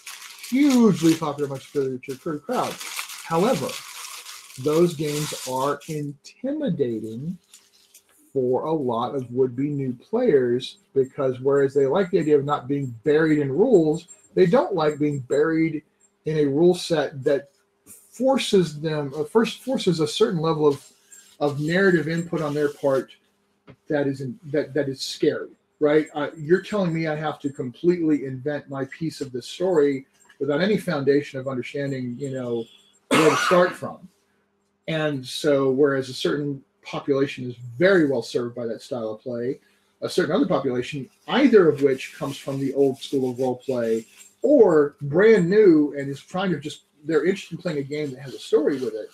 hugely popular amongst a particular crowd. However, those games are intimidating for a lot of would-be new players, because whereas they like the idea of not being buried in rules, they don't like being buried in a rule set that forces a certain level of narrative input on their part that is scary. Right? You're telling me I have to completely invent my piece of this story without any foundation of understanding, where to start from. And so, whereas a certain population is very well served by that style of play, a certain other population, either of which comes from the old school of role play or brand new and is trying to they're interested in playing a game that has a story with it.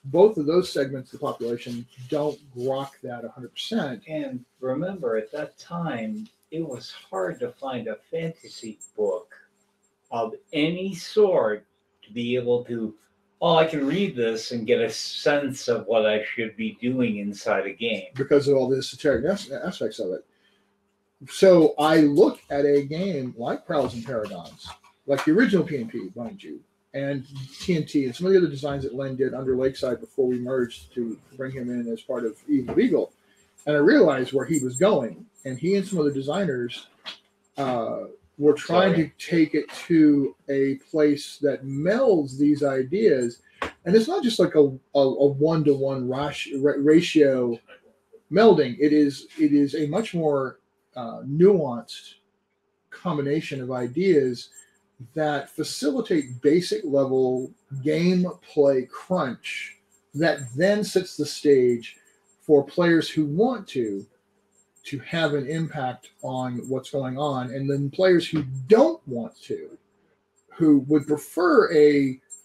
Both of those segments of the population don't grok that 100%. And remember, at that time, it was hard to find a fantasy book of any sort to be able to, I can read this and get a sense of what I should be doing inside a game. Because of all the esoteric aspects of it. So I look at a game like Prowls and Paragons, like the original P&PUE, mind you, and TNT and some of the other designs that Len did under Lakeside before we merged to bring him in as part of Beagle. And I realized where he was going. And he and some other designers were trying to take it to a place that melds these ideas. And it's not just like a one-to-one ratio melding. It is a much more nuanced combination of ideas that facilitate basic level gameplay crunch that then sets the stage for players who want to have an impact on what's going on, and then players who don't want to, who would prefer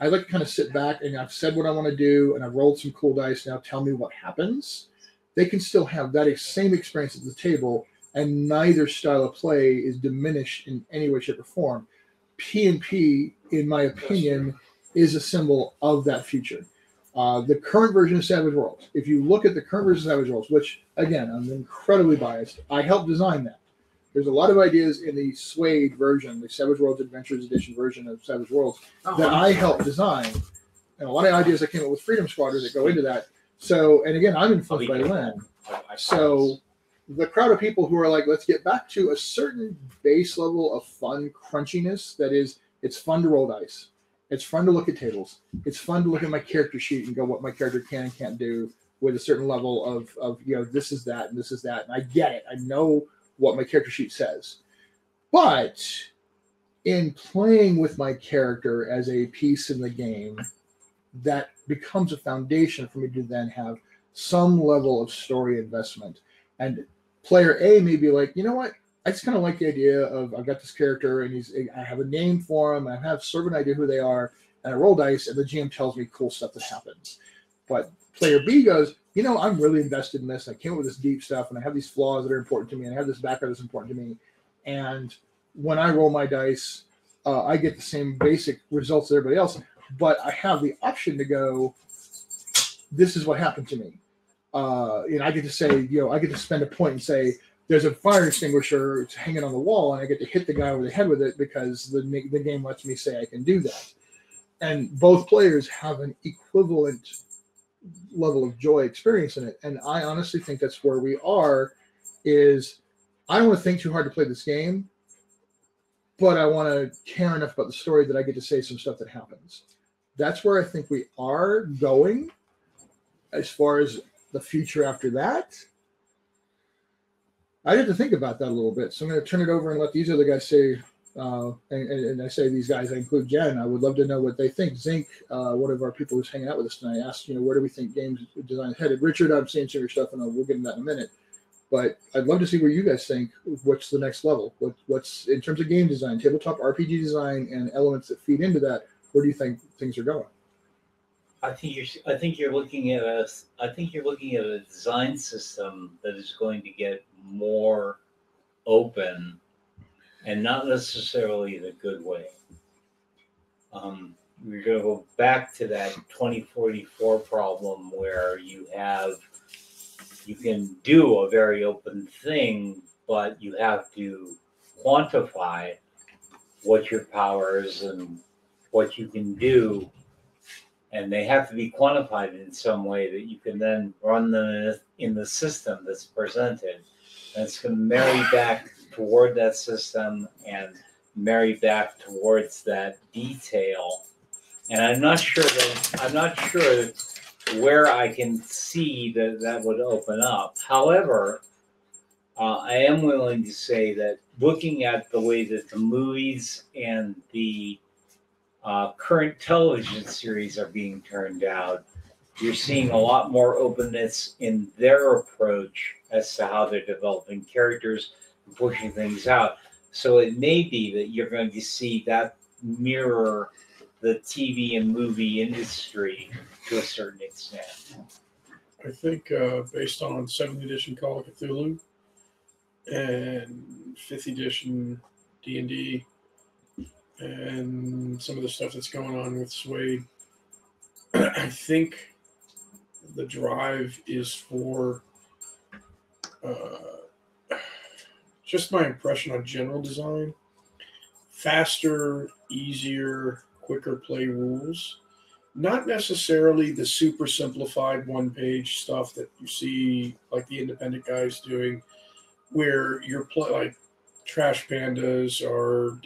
I like to kind of sit back and I've said what I want to do and I've rolled some cool dice, now tell me what happens. They can still have that same experience at the table, and neither style of play is diminished in any way, shape, or form. P&P, in my opinion, is a symbol of that future. The current version of Savage Worlds, if you look at the current version of Savage Worlds, which, again, I'm incredibly biased, I helped design that. There's a lot of ideas in the Suede version, the Savage Worlds Adventures Edition version of Savage Worlds, that I helped design. And a lot of ideas that came up with Freedom Squadron that go into that. So, and again, I'm influenced by Len. So the crowd of people who are like, let's get back to a certain base level of fun crunchiness. That is, it's fun to roll dice. It's fun to look at tables. It's fun to look at my character sheet and go what my character can and can't do with a certain level of this is that and this is that. And I get it. I know what my character sheet says. But in playing with my character as a piece in the game, that becomes a foundation for me to then have some level of story investment. And player A may be like, you know what? I just kind of like the idea of I've got this character and I have a name for him. I have sort of an idea who they are, and I roll dice, and the GM tells me cool stuff that happens. But player B goes, you know, I'm really invested in this. I came up with this deep stuff, and I have these flaws that are important to me, and I have this background that's important to me. And when I roll my dice, I get the same basic results as everybody else, but I have the option to go, this is what happened to me. I get to say, I get to spend a point and say, there's a fire extinguisher, it's hanging on the wall, and I get to hit the guy over the head with it because the game lets me say I can do that. And both players have an equivalent level of joy experience in it. And I honestly think that's where we are, is I don't want to think too hard to play this game, but I want to care enough about the story that I get to say some stuff that happens. That's where I think we are going. As far as the future after that, I had to think about that a little bit. So I'm going to turn it over and let these other guys say, and I say these guys, I include Jen. I would love to know what they think. Zinc, one of our people who's hanging out with us tonight, asked, where do we think games design is headed? Richard, I'm seeing some of your stuff, and we'll get into that in a minute. But I'd love to see where you guys think, what's the next level? What's in terms of game design, tabletop RPG design, and elements that feed into that, where do you think things are going? I think you're looking at a design system that is going to get more open, and not necessarily the good way. We're going to go back to that 2044 problem where you can do a very open thing, but you have to quantify what your powers and what you can do. And they have to be quantified in some way that you can then run them in the system that's presented. And it's going to marry back toward that system and marry back towards that detail. And I'm not sure where I can see that would open up. However, I am willing to say that looking at the way that the movies and the current television series are being turned out, you're seeing a lot more openness in their approach as to how they're developing characters and pushing things out. So it may be that you're going to see that mirror the TV and movie industry to a certain extent. I think based on 7th edition Call of Cthulhu and 5th edition D&D, and some of the stuff that's going on with Suede, I think the drive is for just my impression on general design, faster, easier, quicker play rules. Not necessarily the super simplified one-page stuff that you see like the independent guys doing, where you're like Trash Pandas or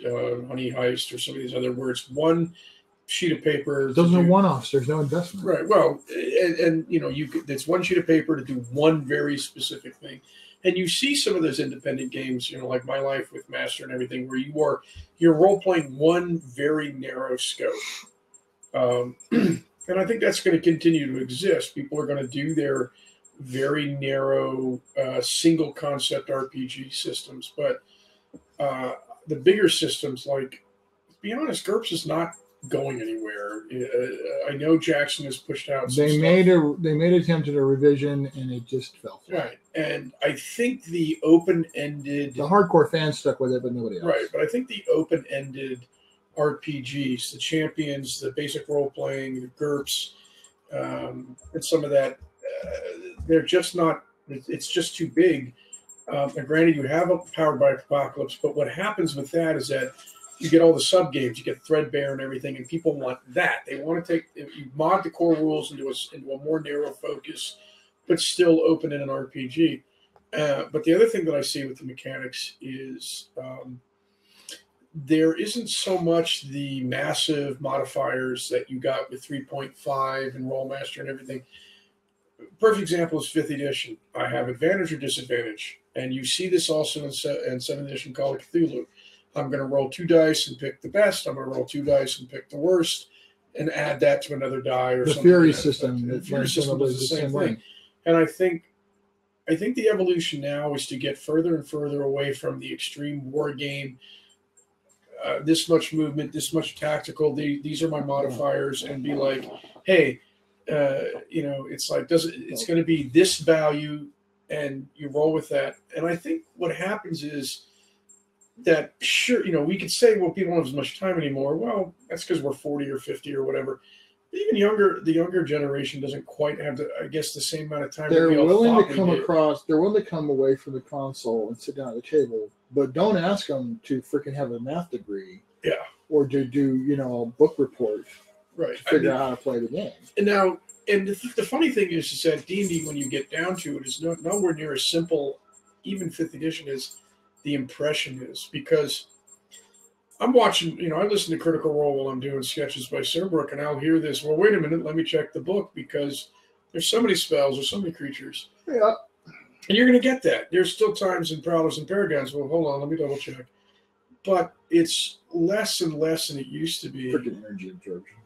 Honey Heist or some of these other words. One sheet of paper. Those are one-offs. There's no investment. Right. Well, and it's one sheet of paper to do one very specific thing. And you see some of those independent games, like My Life with Master and everything, where you're role playing one very narrow scope. And I think that's going to continue to exist. People are going to do their very narrow single concept RPG systems, but the bigger systems, like, to be honest, GURPS is not going anywhere. I know Jackson has pushed out some They stuff. made attempt at a revision and it just fell flat. Right. And I think the open-ended... The hardcore fans stuck with it, but nobody else. Right, but I think the open-ended RPGs, the Champions, the basic role-playing, the GURPS, and some of that, they're just not... It's just too big. And granted, you have a Powered by Apocalypse, but what happens with that is that you get all the sub-games, you get Threadbare and everything, and people want that. They want to you mod the core rules into a more narrow focus, but still open in an RPG. But the other thing that I see with the mechanics is there isn't so much the massive modifiers that you got with 3.5 and Rollmaster and everything. Perfect example is 5th edition. I have advantage or disadvantage. And you see this also in 7th edition Call of Cthulhu. I'm going to roll 2 dice and pick the best. I'm going to roll 2 dice and pick the worst and add that to another die or something. The Fury system. The Fury system does the same thing. And I think the evolution now is to get further and further away from the extreme war game. This much movement, this much tactical. These are my modifiers, and be like, hey, it's like it's going to be this value, and you roll with that. And I think what happens is that, sure, we could say, well, people don't have as much time anymore. Well, that's because we're 40 or 50 or whatever. Even the younger generation doesn't quite have the same amount of time. They're willing to come away from the console and sit down at the table, but don't ask them to freaking have a math degree. Yeah. Or to do, a book report. Right. To figure out how to play the game. And now, the funny thing is that D&D, when you get down to it, is nowhere near as simple, even 5th edition, as the impression is, because I'm watching, I listen to Critical Role while I'm doing sketches by Surbrook, and I'll hear this, well, wait a minute, let me check the book, because there's so many spells, there's so many creatures. Yeah. And you're going to get that. There's still times in Prowlers and Paragons, well, hold on, let me double check. But it's less and less than it used to be. Freaking energy absorption.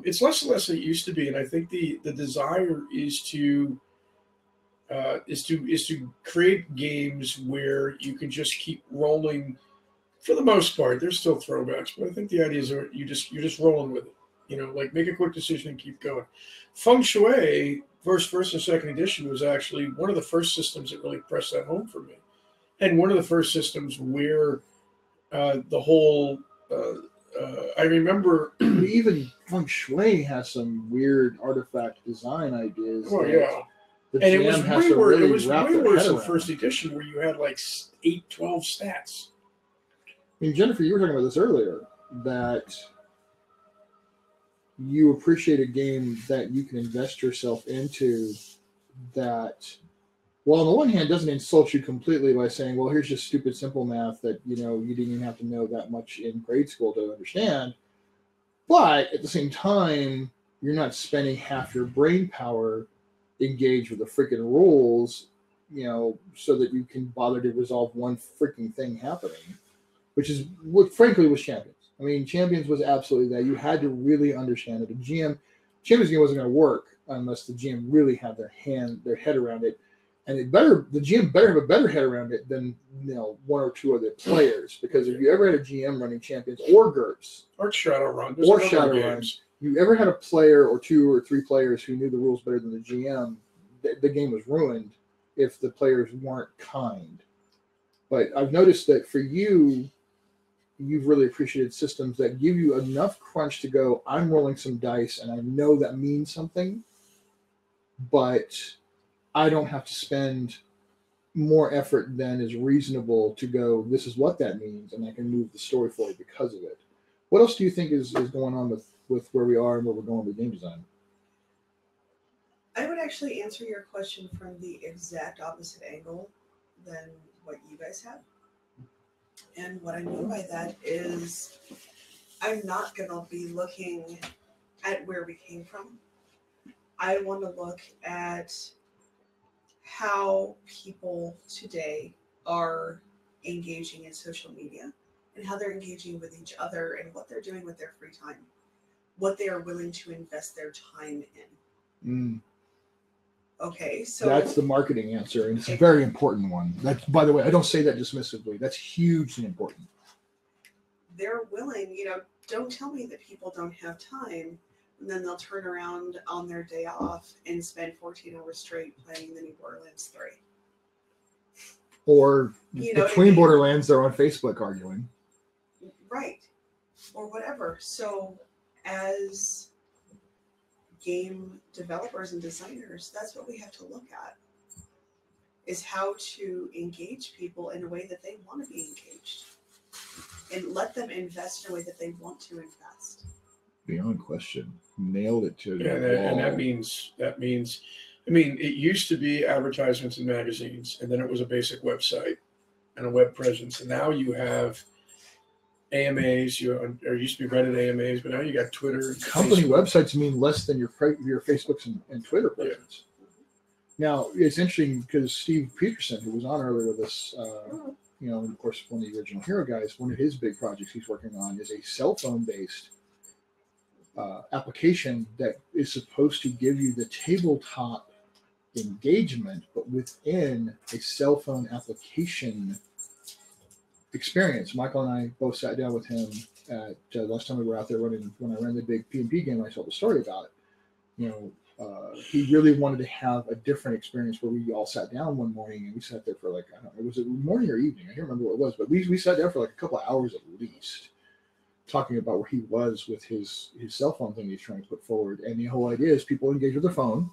It's less and less than it used to be, and I think the desire is to create games where you can just keep rolling. For the most part, there's still throwbacks, but I think the idea is you're just rolling with it. Like make a quick decision and keep going. Feng Shui, first and second edition, was actually one of the first systems that really pressed that home for me, and one of the first systems where the whole. I remember even Feng Shui has some weird artifact design ideas. Oh yeah. And it was way worse in first edition, where you had like 8, 12 stats. I mean, Jennifer, you were talking about this earlier, that you appreciate a game that you can invest yourself into that, well, on the one hand, doesn't insult you completely by saying, well, here's just stupid, simple math that, you didn't even have to know that much in grade school to understand. But at the same time, you're not spending half your brain power engaged with the freaking rules, so that you can bother to resolve one freaking thing happening, which is what, frankly, was Champions. I mean, Champions was absolutely that. You had to really understand it. Champions game wasn't going to work unless the GM really had their head around it. And the GM better have a better head around it than one or two other players. Because if you ever had a GM running Champions or GURPS or Shadowrun, you ever had a player or 2 or 3 players who knew the rules better than the GM, the game was ruined if the players weren't kind. But I've noticed that for you've really appreciated systems that give you enough crunch to go, I'm rolling some dice and I know that means something, but I don't have to spend more effort than is reasonable to go, this is what that means, and I can move the story forward because of it. What else do you think is going on with where we are and where we're going with game design? I would actually answer your question from the exact opposite angle than what you guys have. And what I mean by that is I'm not going to be looking at where we came from. I want to look at how people today are engaging in social media and how they're engaging with each other and what they're doing with their free time. what they are willing to invest their time in. Mm. Okay, so That's the marketing answer, and it's a very important one. That's, by the way, I don't say that dismissively. That's hugely important. They're willing, don't tell me that people don't have time, and then they'll turn around on their day off and spend 14 hours straight playing the new Borderlands 3. Or You know what I between mean? Borderlands, they're on Facebook arguing. Right. Or whatever. So as game developers and designers, that's what we have to look at, is how to engage people in a way that they want to be engaged and let them invest in a way that they want to invest. Beyond question. Nailed it to Yeah, and that means, I mean, it used to be advertisements in magazines, and then it was a basic website and a web presence. And now you have AMAs, there used to be Reddit AMAs, but now you got Twitter. Company Facebook. websites mean less than your Facebooks and Twitter presence. Yeah. Now, it's interesting because Steve Peterson, who was on earlier with us, and of course, one of the original Hero guys, one of his big projects he's working on is a cell phone-based application that is supposed to give you the tabletop engagement, but within a cell phone application experience. Michael and I both sat down with him at last time we were out there running, when I ran the big P&PUE game. I told the story about it. He really wanted to have a different experience where we all sat down one morning and we sat there for like, I don't know, was it morning or evening? I can't remember what it was, but we sat there for like a couple of hours at least, talking about where he was with his cell phone thing he's trying to put forward. And the whole idea is people engage with their phone.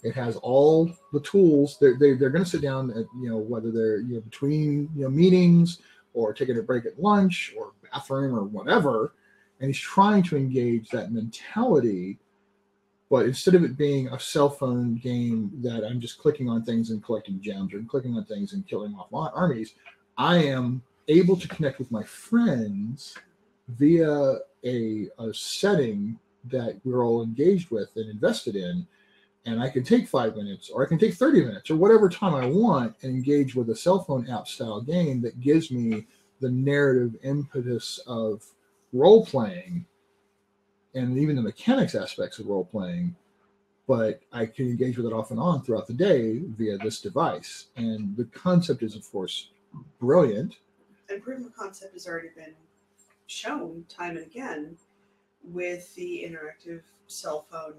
It has all the tools. They're going to sit down at, whether they're, between, meetings or taking a break at lunch or bathroom or whatever. And he's trying to engage that mentality. But instead of it being a cell phone game that I'm just clicking on things and collecting gems, or clicking on things and killing off armies, I am able to connect with my friends via a setting that we're all engaged with and invested in. And I can take 5 minutes, or I can take 30 minutes, or whatever time I want, and engage with a cell phone app style game that gives me the narrative impetus of role playing and even the mechanics aspects of role playing. But I can engage with it off and on throughout the day via this device. And the concept is, of course, brilliant. And proof of concept has already been shown time and again with the interactive cell phone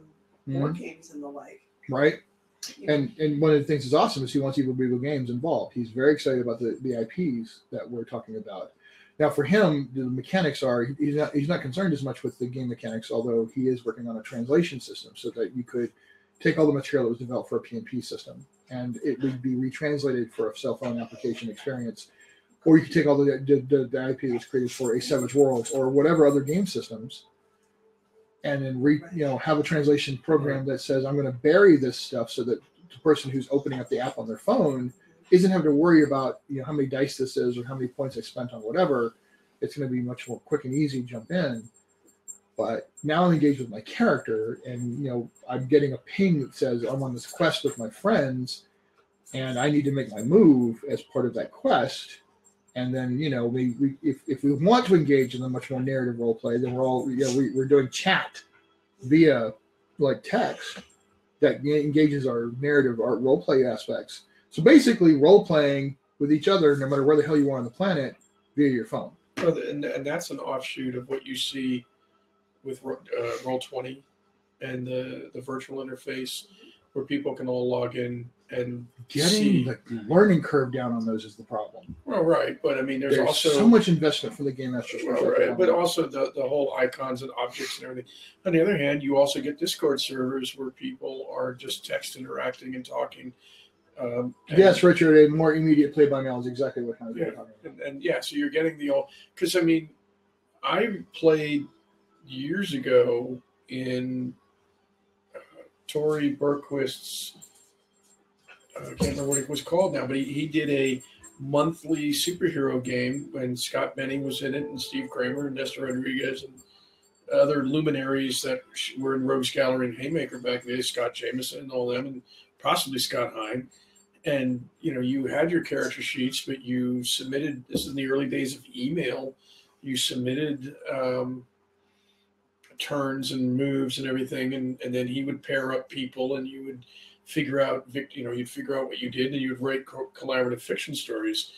board games and the like. Right. And one of the things that's awesome is he wants Evil Beagle Games involved. He's very excited about the IPs that we're talking about. Now, for him, the mechanics are, he's not concerned as much with the game mechanics, although he is working on a translation system so that you could take all the material that was developed for a P&PUE system and it would be retranslated for a cell phone application experience. Or you could take all the IP that's created for a Savage Worlds or whatever other game systems, and then have a translation program that says, I'm going to bury this stuff so that the person who's opening up the app on their phone isn't having to worry about how many dice this is or how many points I spent on whatever. It's going to be much more quick and easy, jump in. But now I'm engaged with my character, and I'm getting a ping that says I'm on this quest with my friends, and I need to make my move as part of that quest. And then if we want to engage in a much more narrative role play, then we're doing chat via like text that engages our narrative, our role play aspects. So basically, role playing with each other, no matter where the hell you are on the planet, via your phone. Well, and that's an offshoot of what you see with Roll20 and the virtual interface, where people can all log in and getting the learning curve down on those is the problem. Well, right, but I mean, there's also so much investment from the game masters. Right, but also the whole icons and objects and everything. On the other hand, you also get Discord servers where people are just text interacting and talking. Yes, Richard, a more immediate play by mail is exactly what kind of talking about. And so you're getting the old, because I mean, I played years ago in Tory Berquist's, I can't remember what it was called now, but he did a monthly superhero game when Scott Benning was in it, and Steve Kramer and Nestor Rodriguez and other luminaries that were in Rogues Gallery and Haymaker back then, Scott Jameson and all them, and possibly Scott Hine. And, you had your character sheets, but you submitted, this is in the early days of email, you submitted turns and moves and everything, and then he would pair up people, and you would figure out, you'd figure out what you did, and you would write collaborative fiction stories.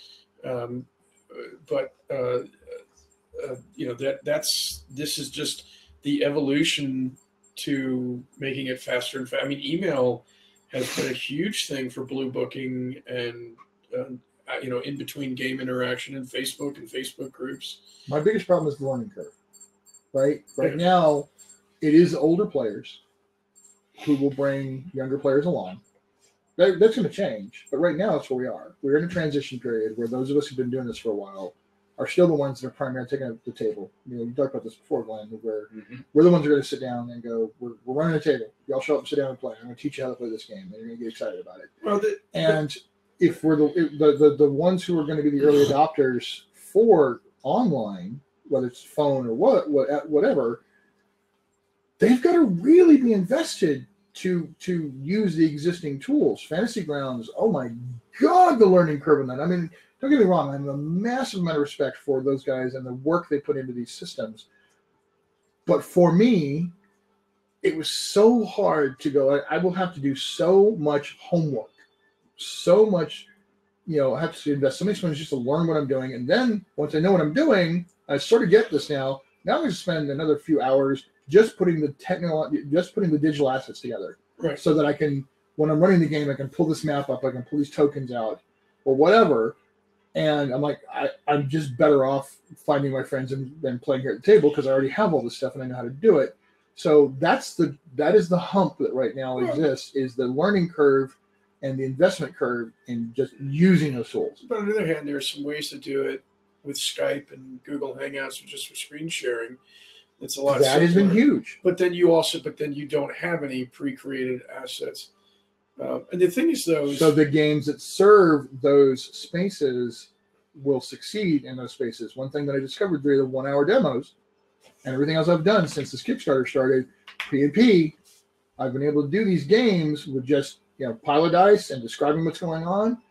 This is just the evolution to making it faster and faster. I mean, email has been a huge thing for blue booking and in between game interaction and Facebook groups. My biggest problem is the learning curve. Right now, it is older players who will bring younger players along. That's going to change, but right now that's where we are. We're in a transition period where those of us who've been doing this for a while are still the ones that are primarily taking up the table. You talked about this before, Glenn, where we're the ones who are going to sit down and go, we're running a table. Y'all show up and sit down and play. I'm going to teach you how to play this game, and you're going to get excited about it. Well, if we're the ones who are going to be the early adopters for online, whether it's phone or whatever, they've got to really be invested to use the existing tools. Fantasy Grounds, oh my God, the learning curve on that. I mean, don't get me wrong, I have a massive amount of respect for those guys and the work they put into these systems. But for me, it was so hard to go, I will have to do so much homework, so much, I have to invest so many money just to learn what I'm doing. And then once I know what I'm doing, I sort of get this now. Now I'm going to spend another few hours just putting the digital assets together, right? So that I can, when I'm running the game, I can pull this map up, I can pull these tokens out, or whatever. And I'm like, I'm just better off finding my friends and playing here at the table because I already have all this stuff and I know how to do it. So that is the hump that right now exists, is the learning curve and the investment curve in just using those tools. But on the other hand, there are some ways to do it with Skype and Google Hangouts, or just for screen sharing. It's a lot. That has been huge. But then you don't have any pre-created assets. And the thing is, though, so the games that serve those spaces will succeed in those spaces. One thing that I discovered through the 1 hour demos and everything else I've done since this Kickstarter started, P&PUE, I've been able to do these games with just pile of dice and describing what's going on,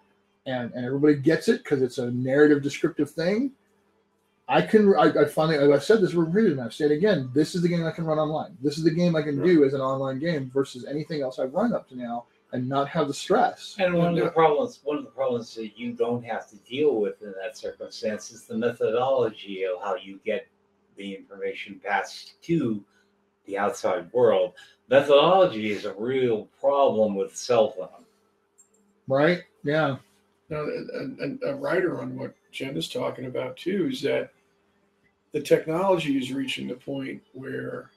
and everybody gets it because it's a narrative descriptive thing. I finally, I've said this repeatedly, and I've said again, this is the game I can run online. This is the game I can do as an online game versus anything else I've run up to now, and not have the stress. And one of the problems that you don't have to deal with in that circumstance is the methodology of how you get the information passed to the outside world. Methodology is a real problem with cell phone. Right? Yeah. Now, a writer on what Jen is talking about too is that the technology is reaching the point where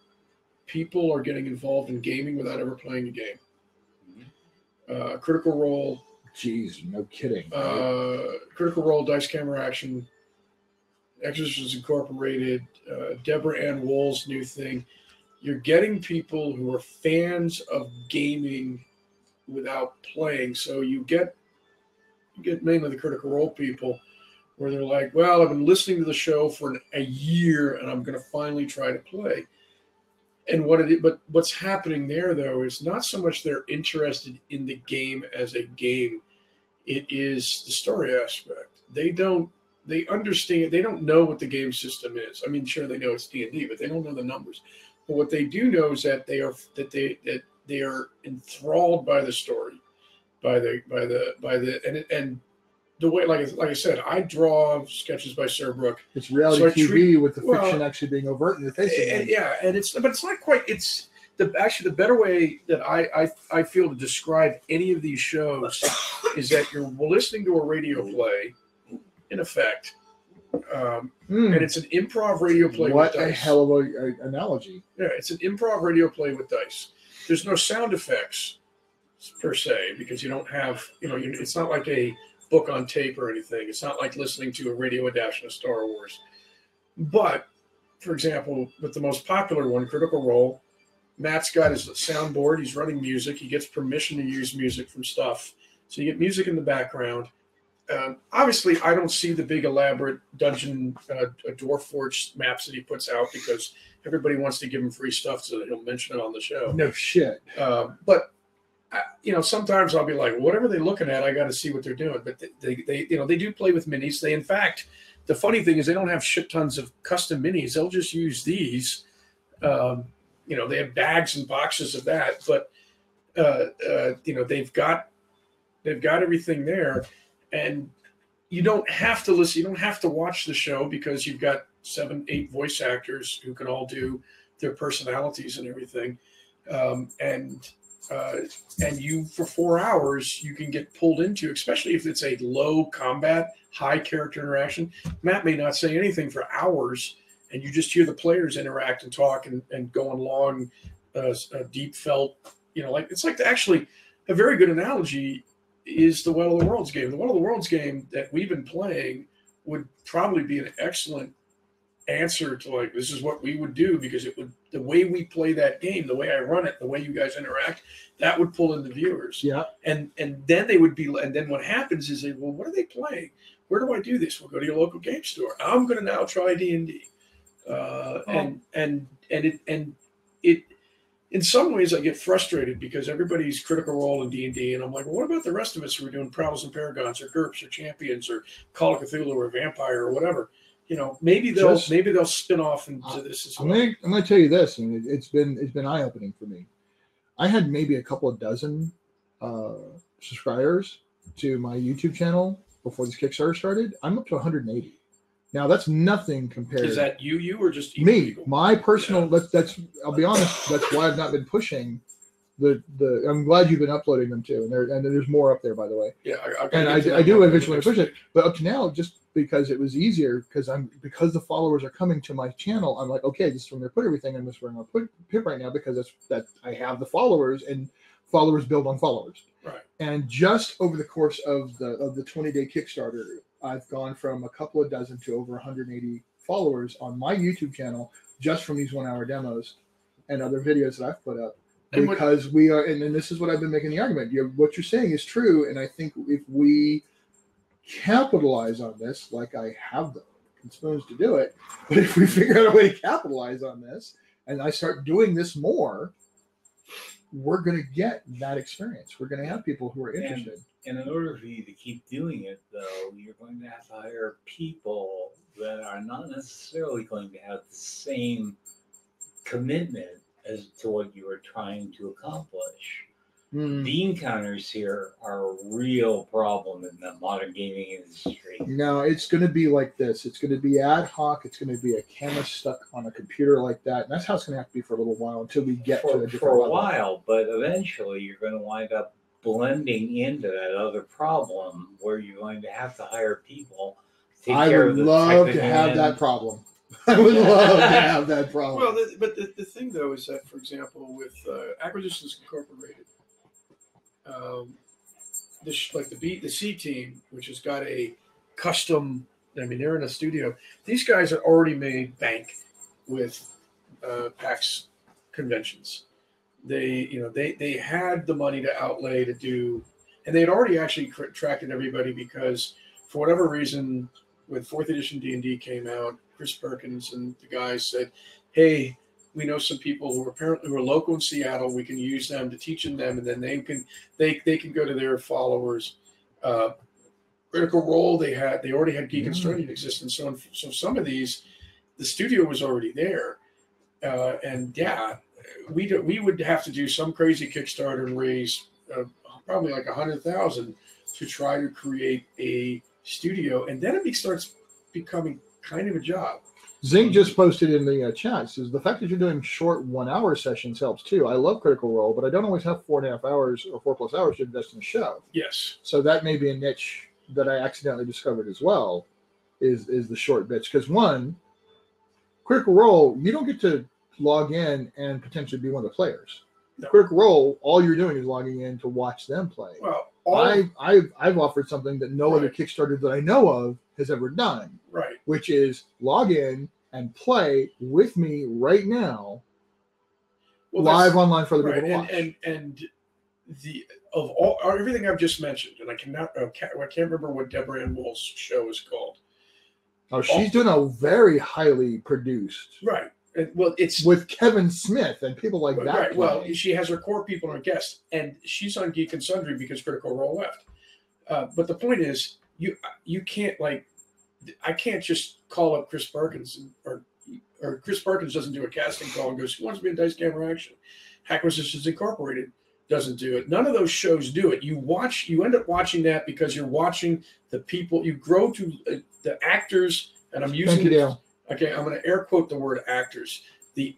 people are getting involved in gaming without ever playing a game. Critical Role. Jeez, no kidding. Critical Role, Dice Camera Action, Exorcisms Incorporated, Deborah Ann Wool's new thing. You're getting people who are fans of gaming without playing. So you get mainly the Critical Role people where they're like, well, I've been listening to the show for a year and I'm going to finally try to play. And what's happening there, though, is not so much they're interested in the game as a game. It is the story aspect. They understand. They don't know what the game system is. I mean, sure, they know it's D&D, but they don't know the numbers. But what they do know is that they are enthralled by the story, by the way, like I said, I draw sketches by Surbrook. It's reality TV with the fiction actually being overt in your face. And it's not quite. It's the better way that I feel to describe any of these shows is that you're listening to a radio play, in effect, and it's an improv radio play. What with dice. A hell of an analogy! Yeah, it's an improv radio play with dice. There's no sound effects per se because you don't have it's not like a book on tape or anything. It's not like listening to a radio adaptation of Star Wars. But, for example, with the most popular one, Critical Role, Matt's got his soundboard. He's running music. He gets permission to use music from stuff. So you get music in the background. Obviously, I don't see the big elaborate dungeon Dwarf Forge maps that he puts out because everybody wants to give him free stuff so that he'll mention it on the show. No shit. But sometimes I'll be like, whatever they're looking at, I got to see what they're doing. But they do play with minis. In fact, the funny thing is they don't have shit tons of custom minis. They'll just use these You know, they have bags and boxes of that, but you know, they've got everything there, and you don't have to listen. You don't have to watch the show because you've got 7, 8 voice actors who can all do their personalities and everything, and you for 4 hours you can get pulled into, especially if it's a low combat, high character interaction. Matt may not say anything for hours, and you just hear the players interact and talk and go on long, deep felt. You know, like it's like actually a very good analogy is the Well of the Worlds game. The Well of the Worlds game that we've been playing would probably be an excellent answer to like, this is what we would do, because it would, the way we play that game, the way I run it, the way you guys interact, that would pull in the viewers. Yeah. And then they would be, and then what happens is they, well, what are they playing? Where do I do this? We'll go to your local game store. I'm going to now try D&D. And it in some ways I get frustrated because everybody's Critical Role in D&D, and I'm like, well, what about the rest of us who are doing Prowls and Paragons or GURPS or Champions or Call of Cthulhu or Vampire or whatever? You know, maybe they'll spin off into this as well. I'm going to tell you this, and it's been eye opening for me. I had maybe a couple of dozen subscribers to my YouTube channel before this Kickstarter started. I'm up to 180. Now that's nothing compared. Is that you or just me? Beagle? My personal. Yeah. That's. I'll be honest. That's why I've not been pushing the. I'm glad you've been uploading them too, and there's more up there, by the way. Yeah, I do eventually push it, but up to now, just because it was easier, because the followers are coming to my channel, I'm like, okay, this is where I'm going to put everything, and this is where I'm going to put it right now, because that I have the followers, and followers build on followers. Right. And just over the course of the 20-day Kickstarter, I've gone from a couple of dozen to over 180 followers on my YouTube channel just from these 1-hour demos and other videos that I've put up. Because we are, and this is what I've been making the argument. What you're saying is true, and I think if we capitalize on this, like I have the spoons to do it, but if we figure out a way to capitalize on this, and I start doing this more, we're going to get that experience. We're going to have people who are interested. And in order for you to keep doing it, though, you're going to have to hire people that are not necessarily going to have the same commitment as to what you are trying to accomplish. Bean counters here are a real problem in the modern gaming industry. No, it's going to be like this. It's going to be ad hoc. It's going to be a camera stuck on a computer like that. And that's how it's going to have to be for a little while until we get to a different level. While, but eventually you're going to wind up blending into that other problem where you're going to have to hire people. I would love to have that problem. I would love to have that problem. Well, but the thing, though, is that, for example, with Acquisitions Incorporated, the C team, which has got a custom, I mean, they're in a studio. These guys are already made bank with PAX conventions. They had the money to outlay to do, and they had already actually attracted everybody because for whatever reason, when 4th edition D&D came out, Chris Perkins and the guys said, hey, we know some people who are local in Seattle. We can use them to teach them, and then they can go to their followers. Critical Role, they already had Geek and Sturdy in existence. So some of these, the studio was already there, and yeah, we would have to do some crazy Kickstarter and raise probably like $100,000 to try to create a studio, and then it starts becoming kind of a job. Zing just posted in the chat, says the fact that you're doing short 1-hour sessions helps too. I love Critical Role, but I don't always have 4.5 hours or 4+ hours to invest in the show. Yes. So that may be a niche that I accidentally discovered as well, is the short bits. Because one, Critical Role, you don't get to log in and potentially be one of the players. No. Critical Role, all you're doing is logging in to watch them play. Well, I've offered something that no other Kickstarter that I know of has ever done. Right. Which is log in and play with me right now, live online for the people to watch. And everything I've just mentioned, and I can't remember what Deborah Ann Wool's show is called. Oh, she's doing a very highly produced. Right. Well, it's with Kevin Smith and people like that. Right. Well, she has her core people and her guests, and she's on Geek and Sundry because Critical Role left. But the point is, you can't I can't just call up Chris Perkins or or Chris Perkins doesn't do a casting call and goes, "Who wants to be in Dice Camera Action?" Acquisitions Incorporated doesn't do it. None of those shows do it. You end up watching that because you're watching the people. You grow to the actors, and I'm using Thank you, Dale. Okay, I'm going to air quote the word actors. The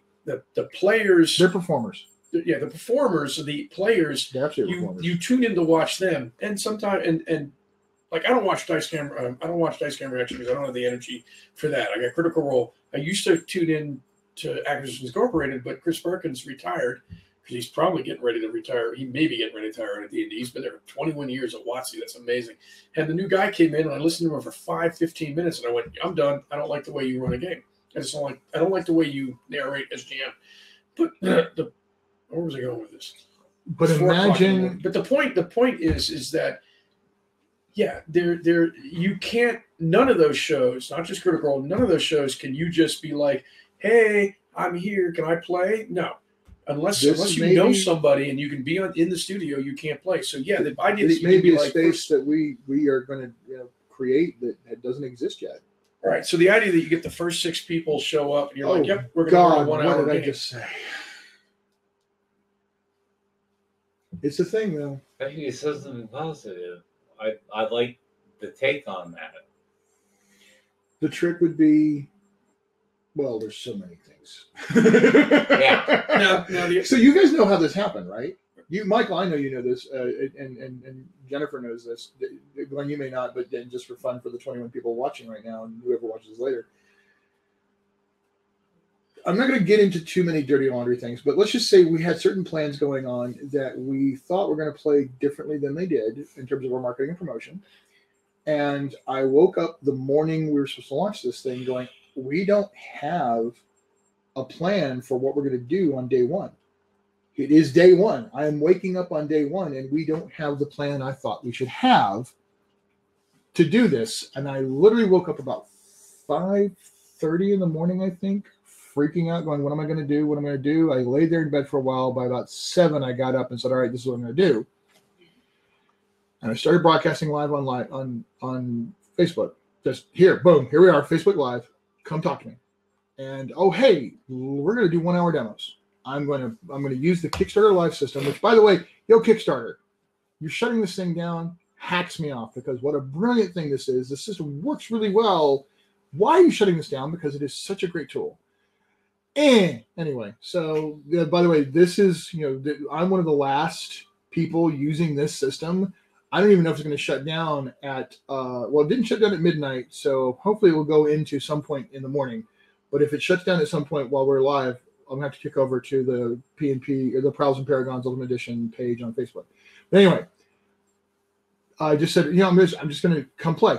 players. They're performers. Yeah, the performers, the players. They're absolutely performers. You tune in to watch them, and sometimes and like I don't watch Dice Camera. I don't watch Dice Camera Action because I don't have the energy for that. I got Critical Role. I used to tune in to Acquisitions Incorporated, but Chris Perkins retired because he's probably getting ready to retire. He may be getting ready to retire at D&D. He's been there for 21 years at WotC. That's amazing. And the new guy came in, and I listened to him for 15 minutes, and I went, "I'm done. I don't like the way you run a game. I don't like the way you narrate as GM." But where was I going with this? But imagine. But the point is that. Yeah, you can't. None of those shows, not just Critical Role, none of those shows can you just be like, "Hey, I'm here. Can I play?" No, unless you know somebody and you can be in the studio, you can't play. So yeah, the idea that you may can be be a like space that we are going to create that doesn't exist yet. All right. So the idea that you get the first 6 people show up and you're like, "Yep, we're going to run a 1 hour what did game." I just say? It's a thing, though. I think it says something positive. I like the take on that. The trick would be, well, there's so many things. Yeah. Now So you guys know how this happened, right? You, Michael, I know you know this, and Jennifer knows this. Glenn, you may not, but then just for fun for the 21 people watching right now and whoever watches later. I'm not going to get into too many dirty laundry things, but let's just say we had certain plans going on that we thought were going to play differently than they did in terms of our marketing and promotion. And I woke up the morning we were supposed to launch this thing going, we don't have a plan for what we're going to do on day one. It is day one. I am waking up on day one, and we don't have the plan I thought we should have to do this. And I literally woke up about 5:30 in the morning, I think, freaking out, going, what am I going to do? What am I going to do? I laid there in bed for a while. By about 7, I got up and said, all right, this is what I'm going to do. And I started broadcasting live on Facebook. Just here, boom, here we are, Facebook Live. Come talk to me. And oh, hey, we're going to do 1-hour demos. I'm going to use the Kickstarter live system, which, by the way, yo, Kickstarter, you're shutting this thing down, hacks me off, because what a brilliant thing this is. The system works really well. Why are you shutting this down? Because it is such a great tool. Anyway, so by the way, this is, I'm one of the last people using this system. I don't even know if it's going to shut down at, it didn't shut down at midnight, so hopefully it will go into some point in the morning. But if it shuts down at some point while we're live, I'm going to have to kick over to the P&PUE, or the Prowls and Paragons Ultimate Edition page on Facebook. But anyway, I just said, I'm just going to come play.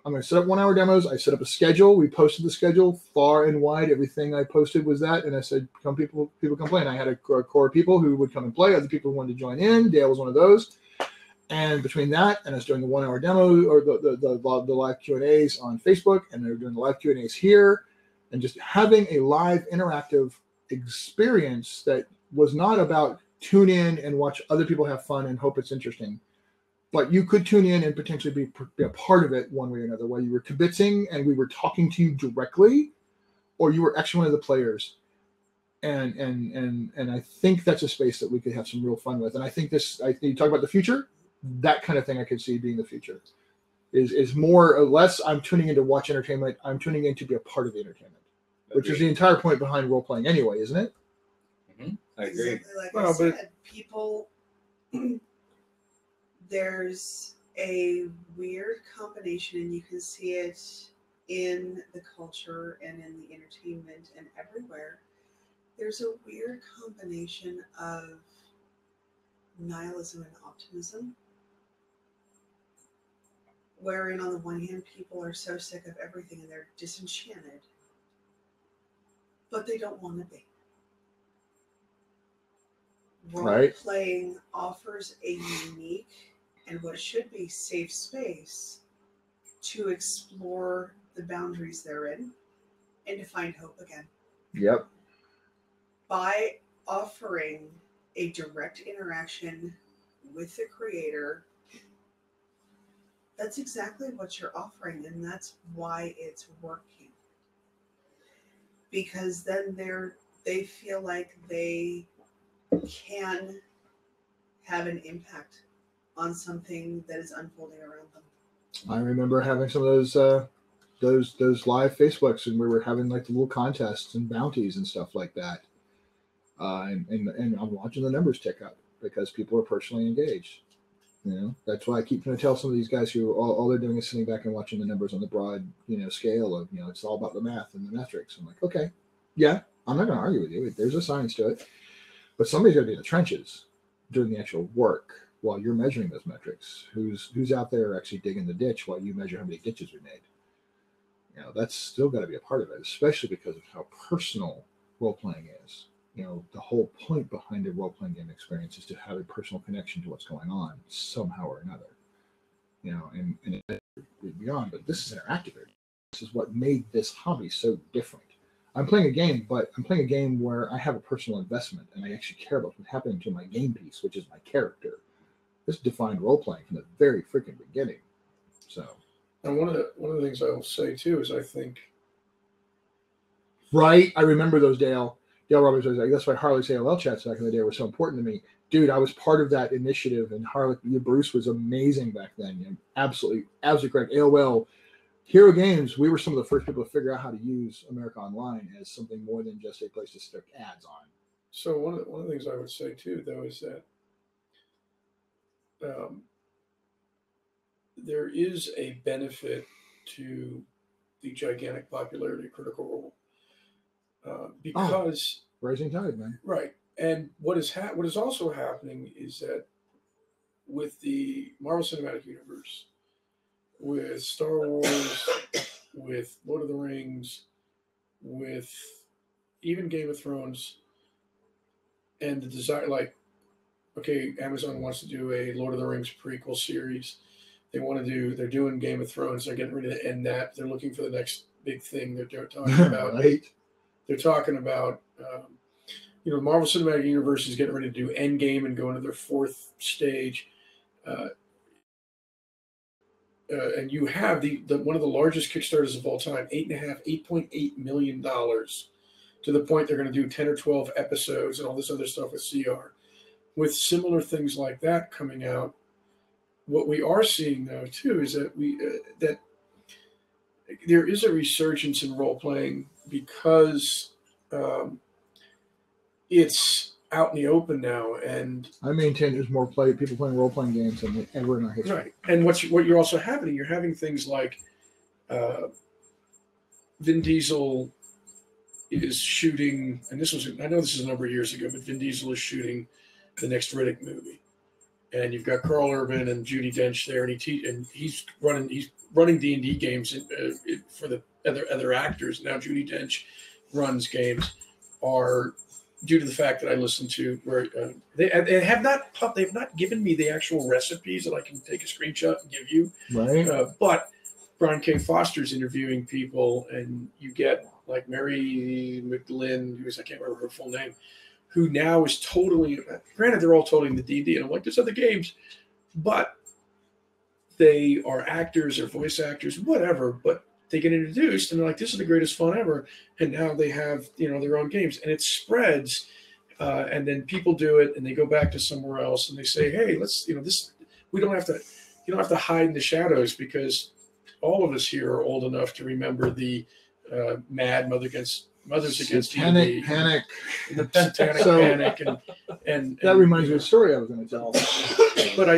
I'm going to set up 1-hour demos. I set up a schedule. We posted the schedule far and wide. Everything I posted was that. And I said, people come play. And I had a core of people who would come and play. Other people who wanted to join in. Dale was one of those. And between that and us doing the 1-hour demo or the live Q&As on Facebook, and they were doing the live Q&As here, and just having a live interactive experience that was not about tune in and watch other people have fun and hope it's interesting. But you could tune in and potentially be a part of it one way or another, whether you were kibitzing and we were talking to you directly, or you were actually one of the players. And I think that's a space that we could have some real fun with. And I think you talk about the future, that kind of thing I could see being the future. Is more or less I'm tuning in to watch entertainment. I'm tuning in to be a part of the entertainment, which is the entire point behind role playing anyway, isn't it? Mm-hmm. I agree. Exactly like I said, people. There's a weird combination, and you can see it in the culture and in the entertainment and everywhere. There's a weird combination of nihilism and optimism, wherein on the one hand, people are so sick of everything and they're disenchanted, but they don't want to be. Role-playing offers a unique and what should be safe space to explore the boundaries they're in and to find hope again. Yep. By offering a direct interaction with the creator, that's exactly what you're offering, and that's why it's working. because then they feel like they can have an impact on something that is unfolding around them. I remember having some of those live Facebooks, and we were having like the little contests and bounties and stuff like that. And I'm watching the numbers tick up because people are personally engaged. You know, that's why I keep trying to tell some of these guys who all they're doing is sitting back and watching the numbers on the broad, scale of, it's all about the math and the metrics. I'm like, okay, yeah, I'm not going to argue with you. There's a science to it, but somebody's got to be in the trenches doing the actual work while you're measuring those metrics. Who's out there actually digging the ditch while you measure how many ditches we made? That's still got to be a part of it, especially because of how personal role playing is. The whole point behind a role-playing game experience is to have a personal connection to what's going on somehow or another. And beyond, but this is interactive. This is what made this hobby so different. I'm playing a game, but I'm playing a game where I have a personal investment and I actually care about what's happening to my game piece, which is my character. This defined role-playing from the very freaking beginning. So, and one of the things I will say too is I think. Right, I remember those, Dale. Dale Roberts was like, that's why Harley's AOL chats back in the day were so important to me. Dude, I was part of that initiative, and Bruce was amazing back then. Absolutely correct. AOL, Hero Games, we were some of the first people to figure out how to use America Online as something more than just a place to stick ads on. So one of the things I would say too, though, is that there is a benefit to the gigantic popularity of Critical Role. Because rising tide, man. Right. And what is also happening is that with the Marvel Cinematic Universe, with Star Wars, with Lord of the Rings, with even Game of Thrones, and the desire, like, okay, Amazon wants to do a Lord of the Rings prequel series. They're doing Game of Thrones. They're getting ready to end that. They're looking for the next big thing they're talking about. Right. They're talking about, Marvel Cinematic Universe is getting ready to do Endgame and go into their fourth stage. And you have the one of the largest Kickstarters of all time, $8.8 million, to the point they're going to do 10 or 12 episodes and all this other stuff with CR. With similar things like that coming out, what we are seeing though too is that that there is a resurgence in role playing because it's out in the open now, and I maintain there's more people playing role playing games than ever in our history. Right, and what you're also having, you're having things like Vin Diesel is shooting, and I know this is a number of years ago, but Vin Diesel is shooting the next Riddick movie, and you've got Carl Urban and Judi Dench there, and he's running D&D games for the other actors. Now Judi Dench runs games. Are due to the fact that I listened to where they've not given me the actual recipes that I can take a screenshot and give you. Right. But Brian K. Foster's interviewing people, and you get like Mary McGlynn, I can't remember her full name, who now is totally, granted they're all totally in the D&D, and I'm like, there's other games, but they are actors or voice actors, whatever, but they get introduced and they're like, this is the greatest fun ever. And now they have, their own games, and it spreads. And then people do it and they go back to somewhere else and they say, hey, let's, this, you don't have to hide in the shadows, because all of us here are old enough to remember the Mad Mothers Against Satanic D&D, Panic. the Satanic Panic, and that reminds me of a story I was going to tell.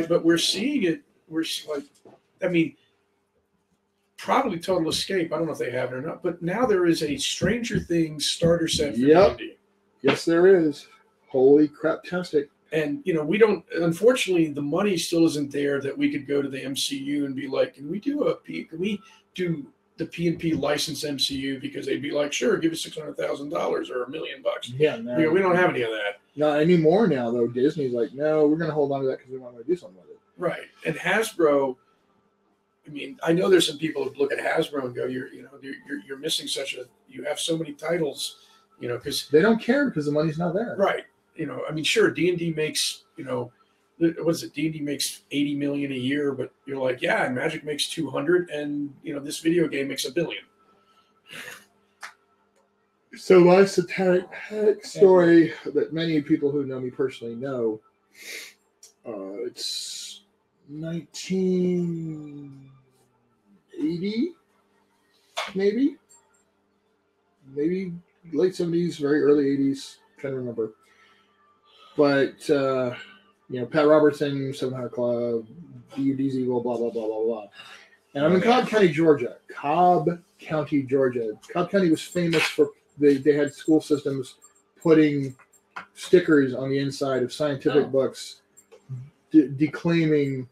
But we're seeing it. We're like, probably Total Escape. I don't know if they have it or not, but now there is a Stranger Things starter set for D&D. Yes, there is. Holy crap-tastic. And, we don't, unfortunately, the money still isn't there that we could go to the MCU and be like, can we do the P&PUE licensed MCU? Because they'd be like, sure, give us $600,000 or $1 million. Yeah, no. We don't have any of that. Not anymore now, though. Disney's like, no, we're going to hold on to that because we want to do something with it. Right. And Hasbro, I know there's some people who look at Hasbro and go, you're missing you have so many titles, because they don't care because the money's not there. Right. Sure, D&D makes, what is it? D&D makes $80 million a year, but you're like, yeah, and Magic makes 200, and this video game makes $1 billion. So my satanic panic story that many people who know me personally know, it's 1980, maybe late 70s, very early 80s, trying to remember. But, Pat Robertson, 700 Club, DUD's Evil, blah, blah, blah, blah, blah. And I'm in Cobb County, Georgia. Cobb County was famous for, they had school systems putting stickers on the inside of scientific books declaiming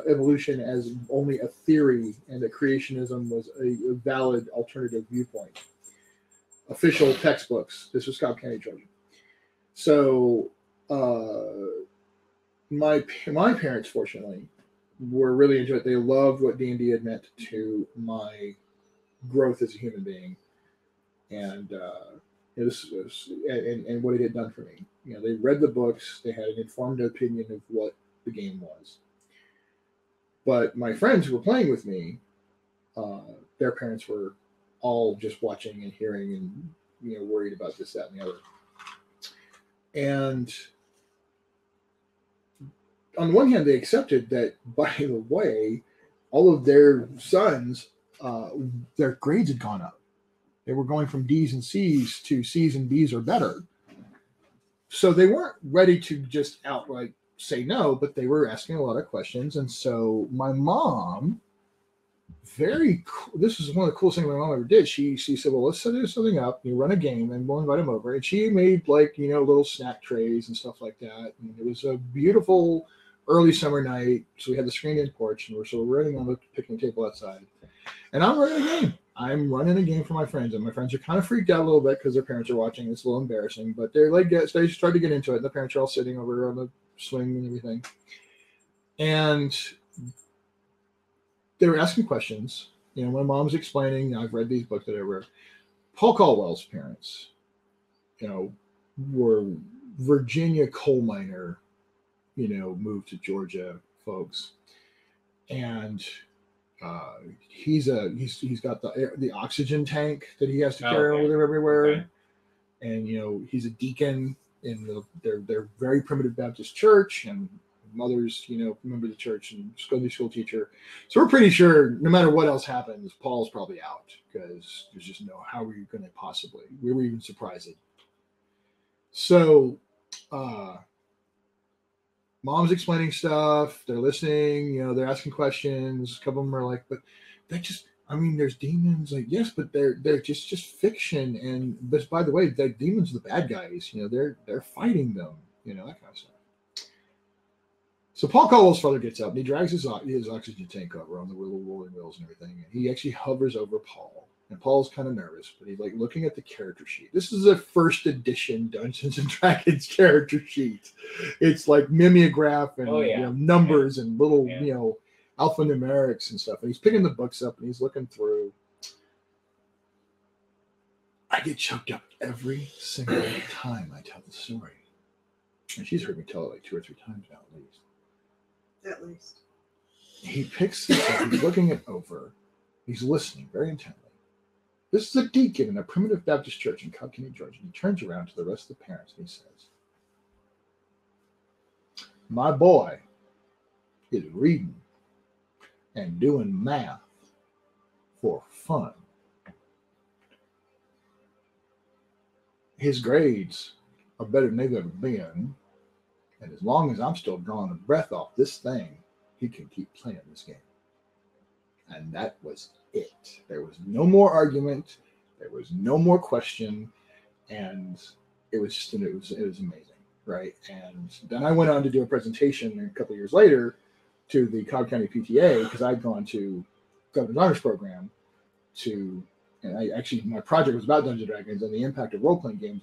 evolution as only a theory and that creationism was a valid alternative viewpoint. Official textbooks. This was Cobb County, Georgia. So my parents, fortunately, were really into it. They loved what D&D had meant to my growth as a human being, and and what it had done for me. They read the books. They had an informed opinion of what the game was. But my friends who were playing with me, their parents were all just watching and hearing and worried about this, that, and the other. And on the one hand, they accepted that, by the way, all of their sons, their grades had gone up. They were going from D's and C's to C's and B's or better. So they weren't ready to just outright say no, but they were asking a lot of questions. And so my mom, this is one of the coolest things my mom ever did. She said, well, let's set something up. You run a game and we'll invite them over. And she made little snack trays and stuff like that. And it was a beautiful early summer night. So we had the screened-in porch, and we're running on the picnic table outside. And I'm running a game. I'm running a game for my friends, and my friends are kind of freaked out a little bit because their parents are watching. It's a little embarrassing, but they're they start to get into it. And the parents are all sitting over on the swing and everything. And they were asking questions. My mom's explaining, I've read these books that I read. Paul Caldwell's parents, were Virginia coal miner, moved to Georgia folks. And he's got the oxygen tank that he has to carry with him everywhere. Okay. And, he's a deacon in their very primitive Baptist church, and mother's, member of the church and school teacher. So we're pretty sure no matter what else happens, Paul's probably out, because there's just how are you going to possibly, we were even surprised. So, mom's explaining stuff. They're listening, they're asking questions. A couple of them are like, but there's demons. Like, yes, but they're just fiction. And, but by the way, the demons are the bad guys, they're fighting them, that kind of stuff. So Paul Caldwell's father gets up and he drags his oxygen tank over on the little rolling wheels and everything. And he actually hovers over Paul. And Paul's kind of nervous, but he's looking at the character sheet. This is a first edition Dungeons and Dragons character sheet. It's like mimeograph and numbers and little alphanumerics and stuff. And he's picking the books up and he's looking through. I get choked up every single time I tell the story. And she's heard me tell it 2 or 3 times now, at least. At least. He picks this up, he's looking it over, he's listening very intently. This is a deacon in a primitive Baptist church in Cobb County, Georgia. And he turns around to the rest of the parents and he says, my boy is reading and doing math for fun. His grades are better than they've ever been. And as long as I'm still drawing a breath off this thing, he can keep playing this game. And that was it. There was no more argument. There was no more question. And it was just, it was amazing, right? And then I went on to do a presentation a couple of years later to the Cobb County PTA, because I'd gone to Governor's Honors Program and my project was about Dungeons & Dragons and the impact of role-playing games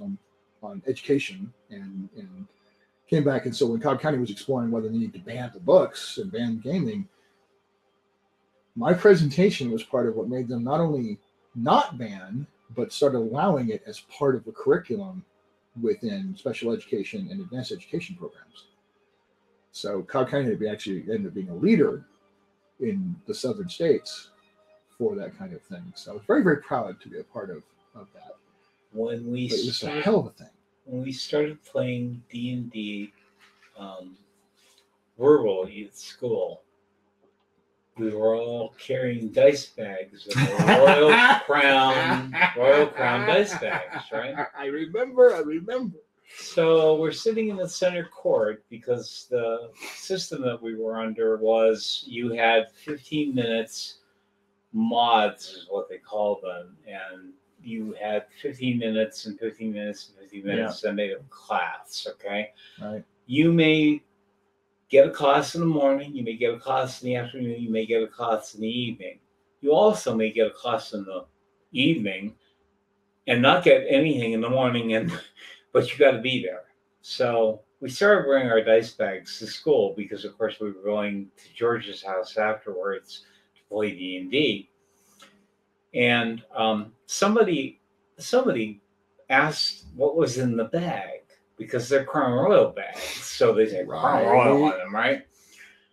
on education and came back. And so when Cobb County was exploring whether they needed to ban the books and ban gaming, my presentation was part of what made them not only not ban, but started allowing it as part of the curriculum within special education and advanced education programs. So Cobb County actually ended up being a leader in the southern states for that kind of thing. So I was very, very proud to be a part of of that. When we But it was a started, hell of a thing. when we started playing D&D verbally at school, we were all carrying dice bags of the Royal Crown dice bags, right? I remember. So we're sitting in the center court because the system that we were under was you had 15 minutes, mods is what they call them, and you had 15 minutes and 15 minutes and 15 minutes that made a class, okay? Right. You may get a class in the morning, you may get a class in the afternoon, you may get a class in the evening. You also may get a class in the evening and not get anything in the morning, but you got to be there. So we started bringing our dice bags to school because, of course, we were going to George's house afterwards to play D&D. And somebody asked what was in the bag because they're Crown Royal bags. So they say Crown Royal on them, right?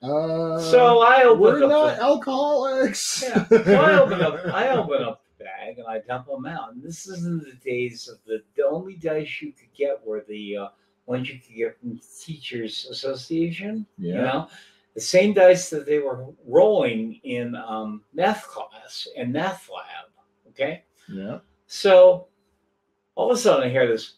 So I opened we're up not alcoholics. Yeah. So I open up the bag and I dump them out. And this is in the days of the only dice you could get were the ones you could get from the Teachers Association. Yeah. You know, the same dice that they were rolling in math class and math lab. Okay. Yeah. So all of a sudden I hear this.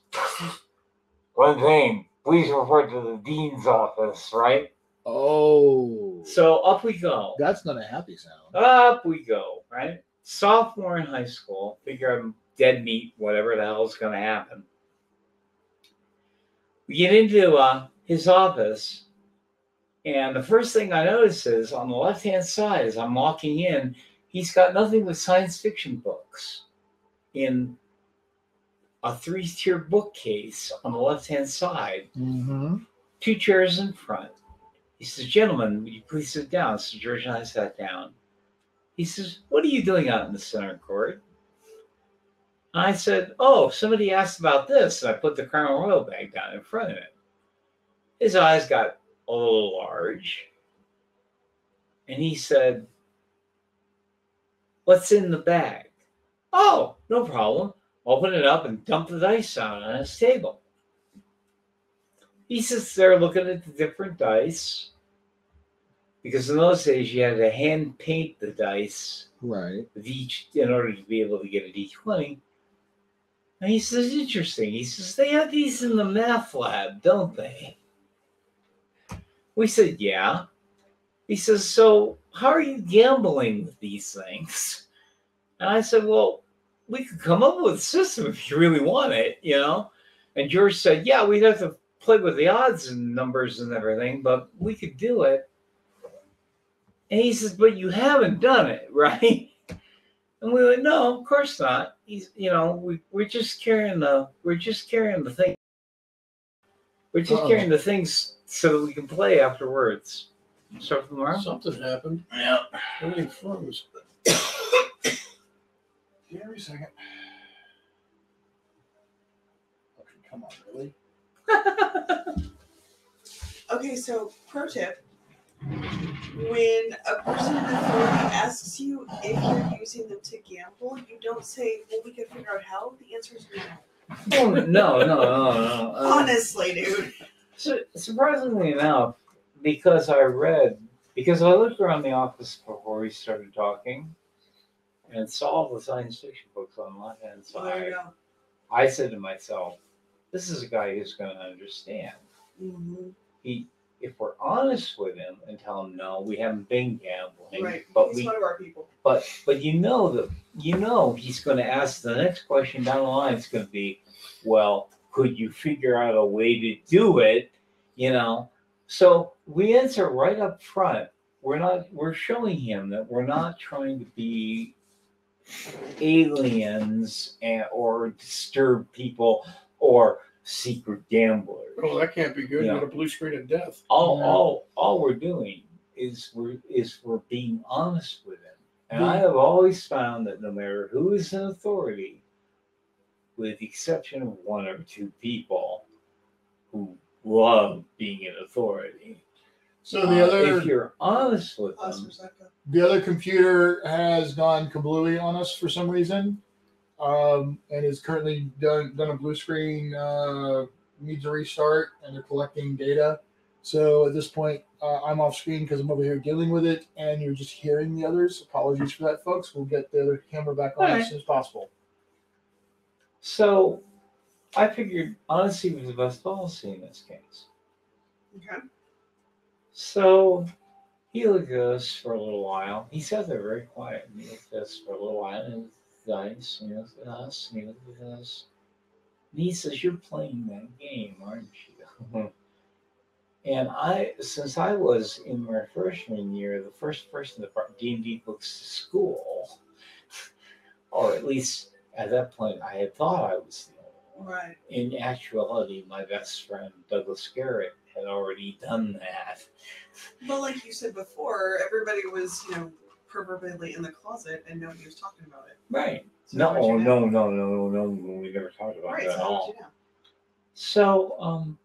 One thing, please report to the dean's office, right? Oh. So up we go. That's not a happy sound. Up we go, right? Sophomore in high school, figure I'm dead meat, whatever the hell is going to happen. We get into his office, and the first thing I notice is on the left-hand side, as I'm walking in, he's got nothing but science fiction books in a 3-tier bookcase on the left-hand side. Mm-hmm. 2 chairs in front. He says, "Gentlemen, would you please sit down?" So George and I sat down. He says, "What are you doing out in the center court?" And I said, "Oh, somebody asked about this." And I put the Crown Royal bag down in front of him. His eyes got a little large. And he said, "What's in the bag?" "Oh, no problem." Open it up and dump the dice out on his table. He sits there looking at the different dice. Because in those days, you had to hand paint the dice. Right. With each, in order to be able to get a D20. And he says, "Interesting." He says, "They have these in the math lab, don't they?" We said, "Yeah." He says, "So how are you gambling with these things?" And I said, "Well, we could come up with a system if you really want it, you know?" And George said, "Yeah, we'd have to play with the odds and numbers and everything, but we could do it." And he says, "But you haven't done it, right?" And we went, "No, of course not. He's, we're just carrying the thing. We're just carrying the things so that we can play afterwards." Start from tomorrow. Something happened. Yeah. Everything froze. Give me a second. Okay, come on, really? Okay, so pro tip. When a person in authority asks you if you're using them to gamble, you don't say, "Well, we can figure out how." The answer is no. Oh, no. Honestly, dude. Surprisingly enough, because I looked around the office before we started talking and saw all the science fiction books on the left-hand Well, there you side, go. I said to myself, this is a guy who's going to understand. Mm-hmm. If we're honest with him and tell him, "No, we haven't been gambling," Right. but He's one of our people. But he's going to ask the next question down the line. It's going to be, "Well, could you figure out a way to do it?" So we answer right up front. We're showing him that we're not trying to be aliens or disturb people or secret gamblers. Oh, that can't be good. Yeah. You got a blue screen of death. All we're doing is we're being honest with him. And I have always found that no matter who is in authority, with the exception of 1 or 2 people who love being in authority. So if you're honest with them, the other computer has gone kablooey on us for some reason. and is currently done a blue screen, needs a restart, and they're collecting data. So at this point, I'm off screen because I'm over here dealing with it, and you're just hearing the others. Apologies for that, folks. We'll get the other camera back on as soon as possible. So I figured honesty was the best policy in this case. Okay. So he looked at us for a little while. He sat there very quiet, and he looked at us for a little while, and he looked at us, and he looked at us, and he looked at us. And he says, "You're playing that game, aren't you?" And since I was in my freshman year, the first person that brought D&D books to school, or at least at that point, I had thought I was the only one. Right. In actuality, my best friend Douglas Garrett had already done that. But like you said before, everybody was, proverbially in the closet and nobody was talking about it. Right. So No. how'd you know? We never talked about Right. that So at how all. did you know?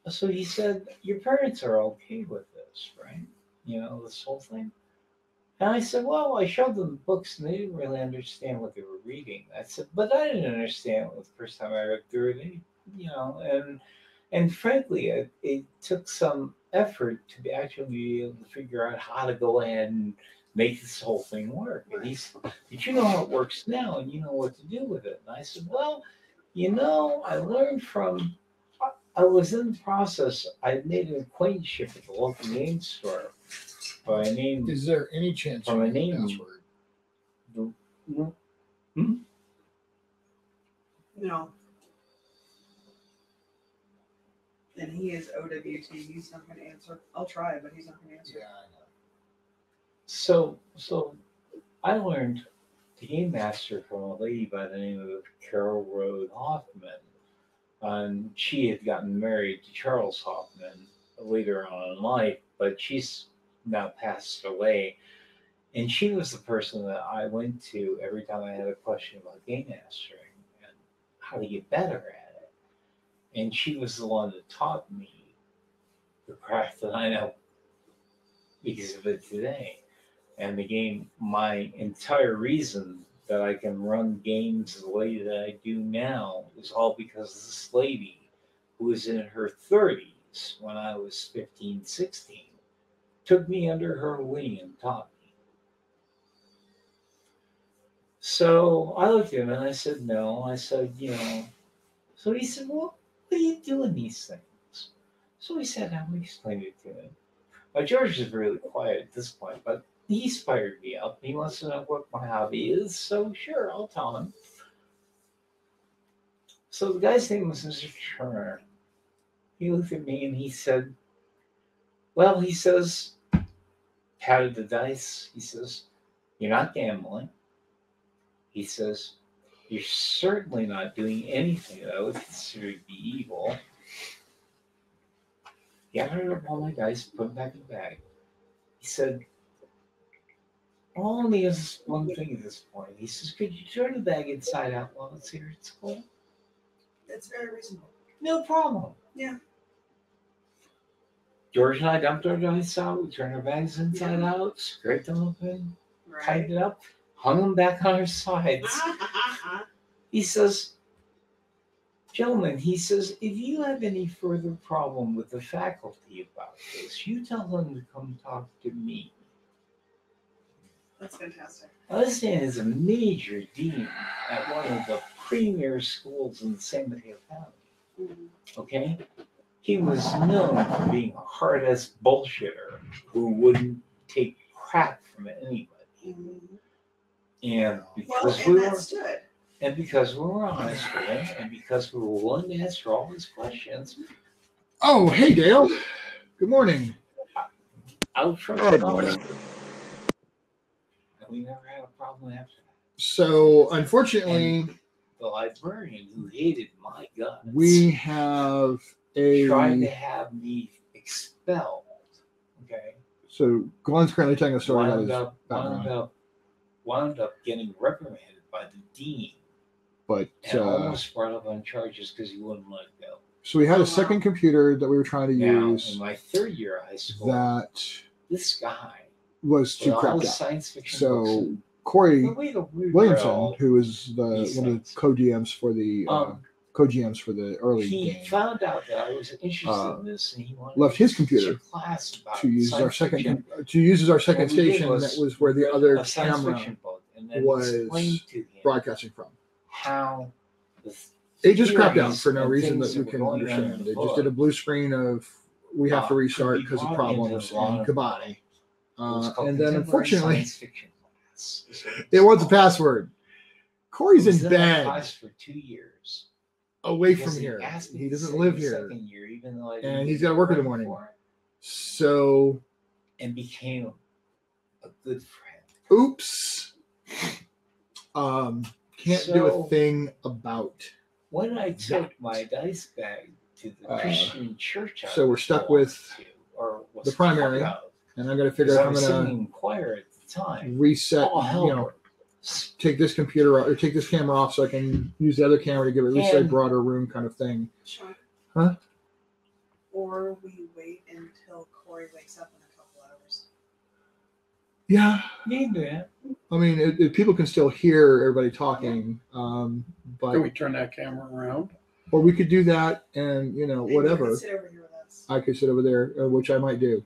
So he said, "Your parents are okay with this, right? This whole thing." And I said, "Well, I showed them the books and they didn't really understand what they were reading." I said, "But I didn't understand it the first time I read through it, and frankly, it took some effort to actually be able to figure out how to go ahead and make this whole thing work." And he said, "But you know how it works now, and you know what to do with it." And I said, "Well, I learned from. I was in the process. I made an acquaintanceship at the local game store by a name. Is there any chance From you a know the name. password? No. And he is OWT. He's not going to answer. I'll try, but he's not going to answer. Yeah, I know. So I learned the game master from a lady by the name of Carol Rode Hoffman. And she had gotten married to Charles Hoffman later on in life, but she's now passed away. And she was the person that I went to every time I had a question about game mastering and how to get better at it. And she was the one that taught me the craft that I know because of it today. And my entire reason that I can run games the way that I do now is all because of this lady who was in her 30s when I was 15, 16, took me under her wing and taught me. So I looked at him and I said, no. I said, So he said, well, what are you doing these things? So he said, I explained it to him. Now, George is really quiet at this point, but he's fired me up. He wants to know what my hobby is, so sure, I'll tell him. So the guy's name was Mr. Turner. He looked at me and he said, well, he says, patted the dice. He says, you're not gambling. He says, you're certainly not doing anything that I would consider to be evil. He gathered up all my dice, put them back in the bag. He said, only is one thing at this point. He says, could you turn the bag inside out while it's here at school? That's very reasonable. No problem. Yeah. George and I dumped our dice out. We turned our bags inside out, scraped them open, tightened it up, hung them back on our sides. He says, gentlemen, he says, if you have any further problem with the faculty about this, you tell them to come talk to me. That's fantastic. Now, this man is a major dean at one of the premier schools in San Mateo County. Mm-hmm. Okay? He was known for being a hard-ass bullshitter who wouldn't take crap from anybody. Mm-hmm. And because we were honest with him, and because we were willing to answer all his questions. Oh, hey, Dale. Good morning. Good morning. And we never had a problem after that. So, unfortunately, and the librarian who hated my guts, we have tried to have me expelled. Okay. So Glenn's currently telling a story about his background. Wound up getting reprimanded by the dean, but almost brought up on charges because he wouldn't let it go. So we had a second computer that we were trying to use. In my third year of high school, that this guy was too crapped out. science fiction so Corey We Williamson, all- who is these one of the things. co-GMs for the co-GMs for the early He game, found out that I was interested in this, and he wanted left his to teach computer a class about to use as our science fiction. second What we did station. was That was where we the read other a science camera fiction book, and then was explained to him broadcasting from. how the It just crapped out theories for no and reason things that you were can going on in understand. the They just book did a blue screen of we have to could restart be because of brought into problems a lot and of goodbye. It was called And then Contemporary unfortunately, Science Fiction class, is what it wants a called. password. Corey's I was in that bed class for 2 years. away because from here. asked me He to doesn't stay live the here. second year, even though I didn't And get he's got to work in the credit morning. for it, So, and became a good friend. oops. Can't do a So- thing about. When I took my dice bag to the Christian church, I so we're was stuck going with to, or was the primary, part of, And I got to because figure I out was how I'm singing going in choir at the time. to reset, All hell you know, broke loose. take this computer or take this camera off so I can use the other camera to give it at least a And- broader room kind of thing. Sean. Huh? Or we wait until Corey wakes up in a couple hours. Yeah. Maybe. I mean, people can still hear everybody talking, but Can we turn that camera around? or we could do that, and you know, Maybe you whatever. can sit over here with us. I could sit over there, which I might do.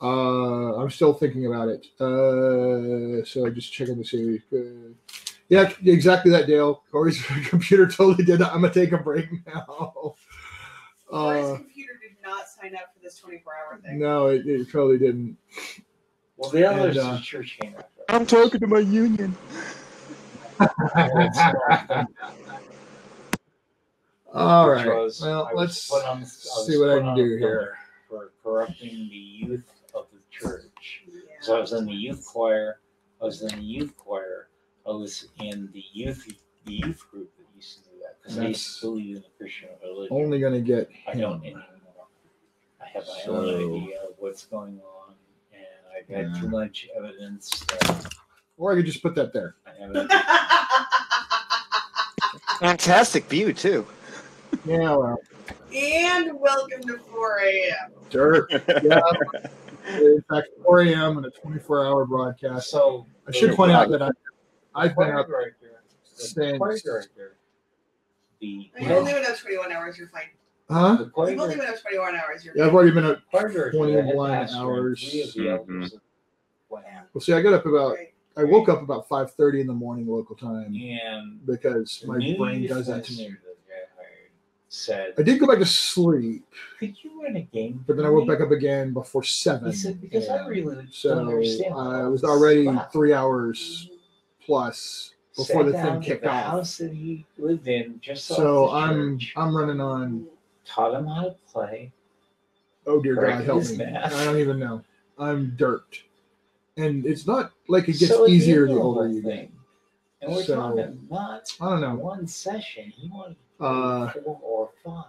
I'm still thinking about it. So I'm just checking to see. Yeah, exactly that, Dale. Corey's computer totally did that. I'm gonna take a break now. Corey's computer did not sign up for this 24-hour thing. No, it totally didn't. Well, the others And, in church came after. I'm talking to my union. All Which right. was, Well, I was let's put see what I put can on do a here. pillar for corrupting the youth of the church. Yeah. So I was in the youth choir. I was in the youth choir. I was in the youth group that used to do that because I used to believe in the Christian religion. Only gonna get I him. don't anymore. I have my own idea of what's going on, and I've had too much evidence that Or I could just put that there. I haven't. Fantastic view too. Yeah, well, And welcome to 4 a.m. dirt. Yeah. In fact, 4 a.m. on a 24-hour broadcast. So I should point out that I've been up director, since. choir director, the You've only been up 21 hours, you're fine. Huh? the choir You've only director, been up 21 hours, you're Yeah, I've fine. already been up. choir director 21 had passed, and hours. 3 of the elders went out. Well, see, I got up about. Right. I woke up about 5:30 in the morning local time And because the my new brain youth does that to minister me. that I hired said, I did go back to sleep, "Could you run a game?" but then I for woke me?" back up again before 7. He said, "Because I a.m. really don't So understand." I all was this already stuff." 3 hours plus before Sat the down thing to kicked the off. house that he lived in, just So off the church, I'm running on. taught him how to play. Oh dear God, Corrected help his me! math. I don't even know. I'm dirt, and it's not like it gets So at the easier end the of older whole you get. thing, and we're So, talking not I don't know. one session. He wanted Uh, 4 or 5.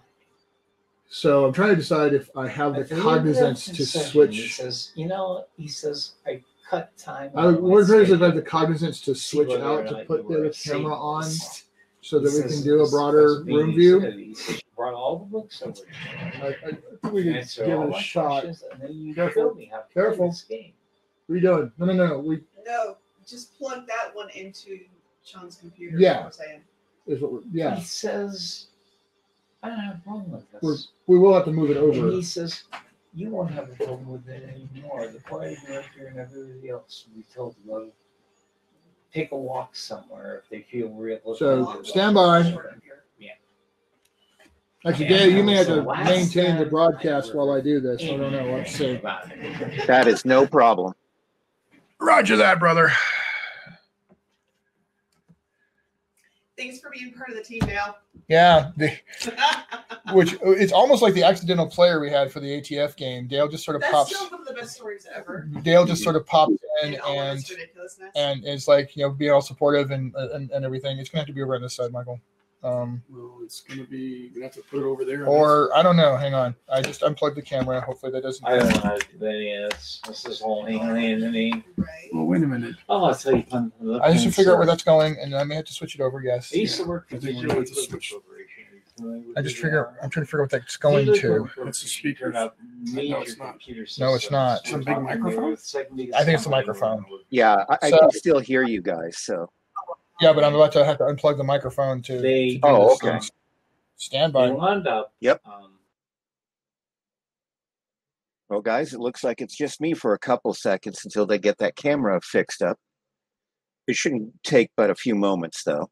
So I'm trying to decide if I have the At the end of that cognizance to session, He switch. says, he says, I cut time. I out of my was trying to see if I have schedule the cognizance to see switch whether or out to not put you the were other a camera on Satanist. so that He we says, can do a "This broader must be room you view. said." He says, "You brought all the books over to me. I think we could Answer give all it a my shot. questions, and then you Careful. show me how to Careful. play this game." What are you doing? No. We No, just plug that one into Sean's computer. Yeah. Is what I'm saying. is what yeah. He says, "I don't have a problem with this." We will have to move it And over. he says, "You won't have a problem with it anymore. The choir director and everybody else will be told to go take a walk somewhere if they feel real." So, stand by. Yeah. Actually, Yeah, Dale, you that may was have the to last maintain the time broadcast I while I do this. I don't know. Let's see. About it. That is no problem. Roger that, brother. Thanks for being part of the team, Dale. Yeah, which it's almost like the accidental player we had for the ATF game. Dale just sort of That's pops. still one of the best stories ever. Dale just sort of pops in In all of and its ridiculousness. is like, being all supportive and everything. It's gonna have to be over on this side, Michael. Well, it's gonna be. We have to put it over there. Or I don't know. Hang on. I just unplugged the camera. Hopefully that doesn't. I don't want to do any of this. This is all alien to me. Right. Well, wait a minute. Oh, I'll tell you. I just have to figure out where that's going, and I may have to switch it over. Yes. I used to work for I think the we're going to Digital switch. Corporation. I'm trying to figure out what that's going to. That's the speaker. Turn up major it's not. computer system. No, it's not. It's a big microphone? I think it's the microphone. Yeah, I So- can still hear you guys. So Yeah, but I'm about to have to unplug the microphone to. They- to do Oh, this. okay. Stand They by. wound up. Yep. Um, well, guys, it looks like it's just me for a couple seconds until they get that camera fixed up. It shouldn't take but a few moments, though.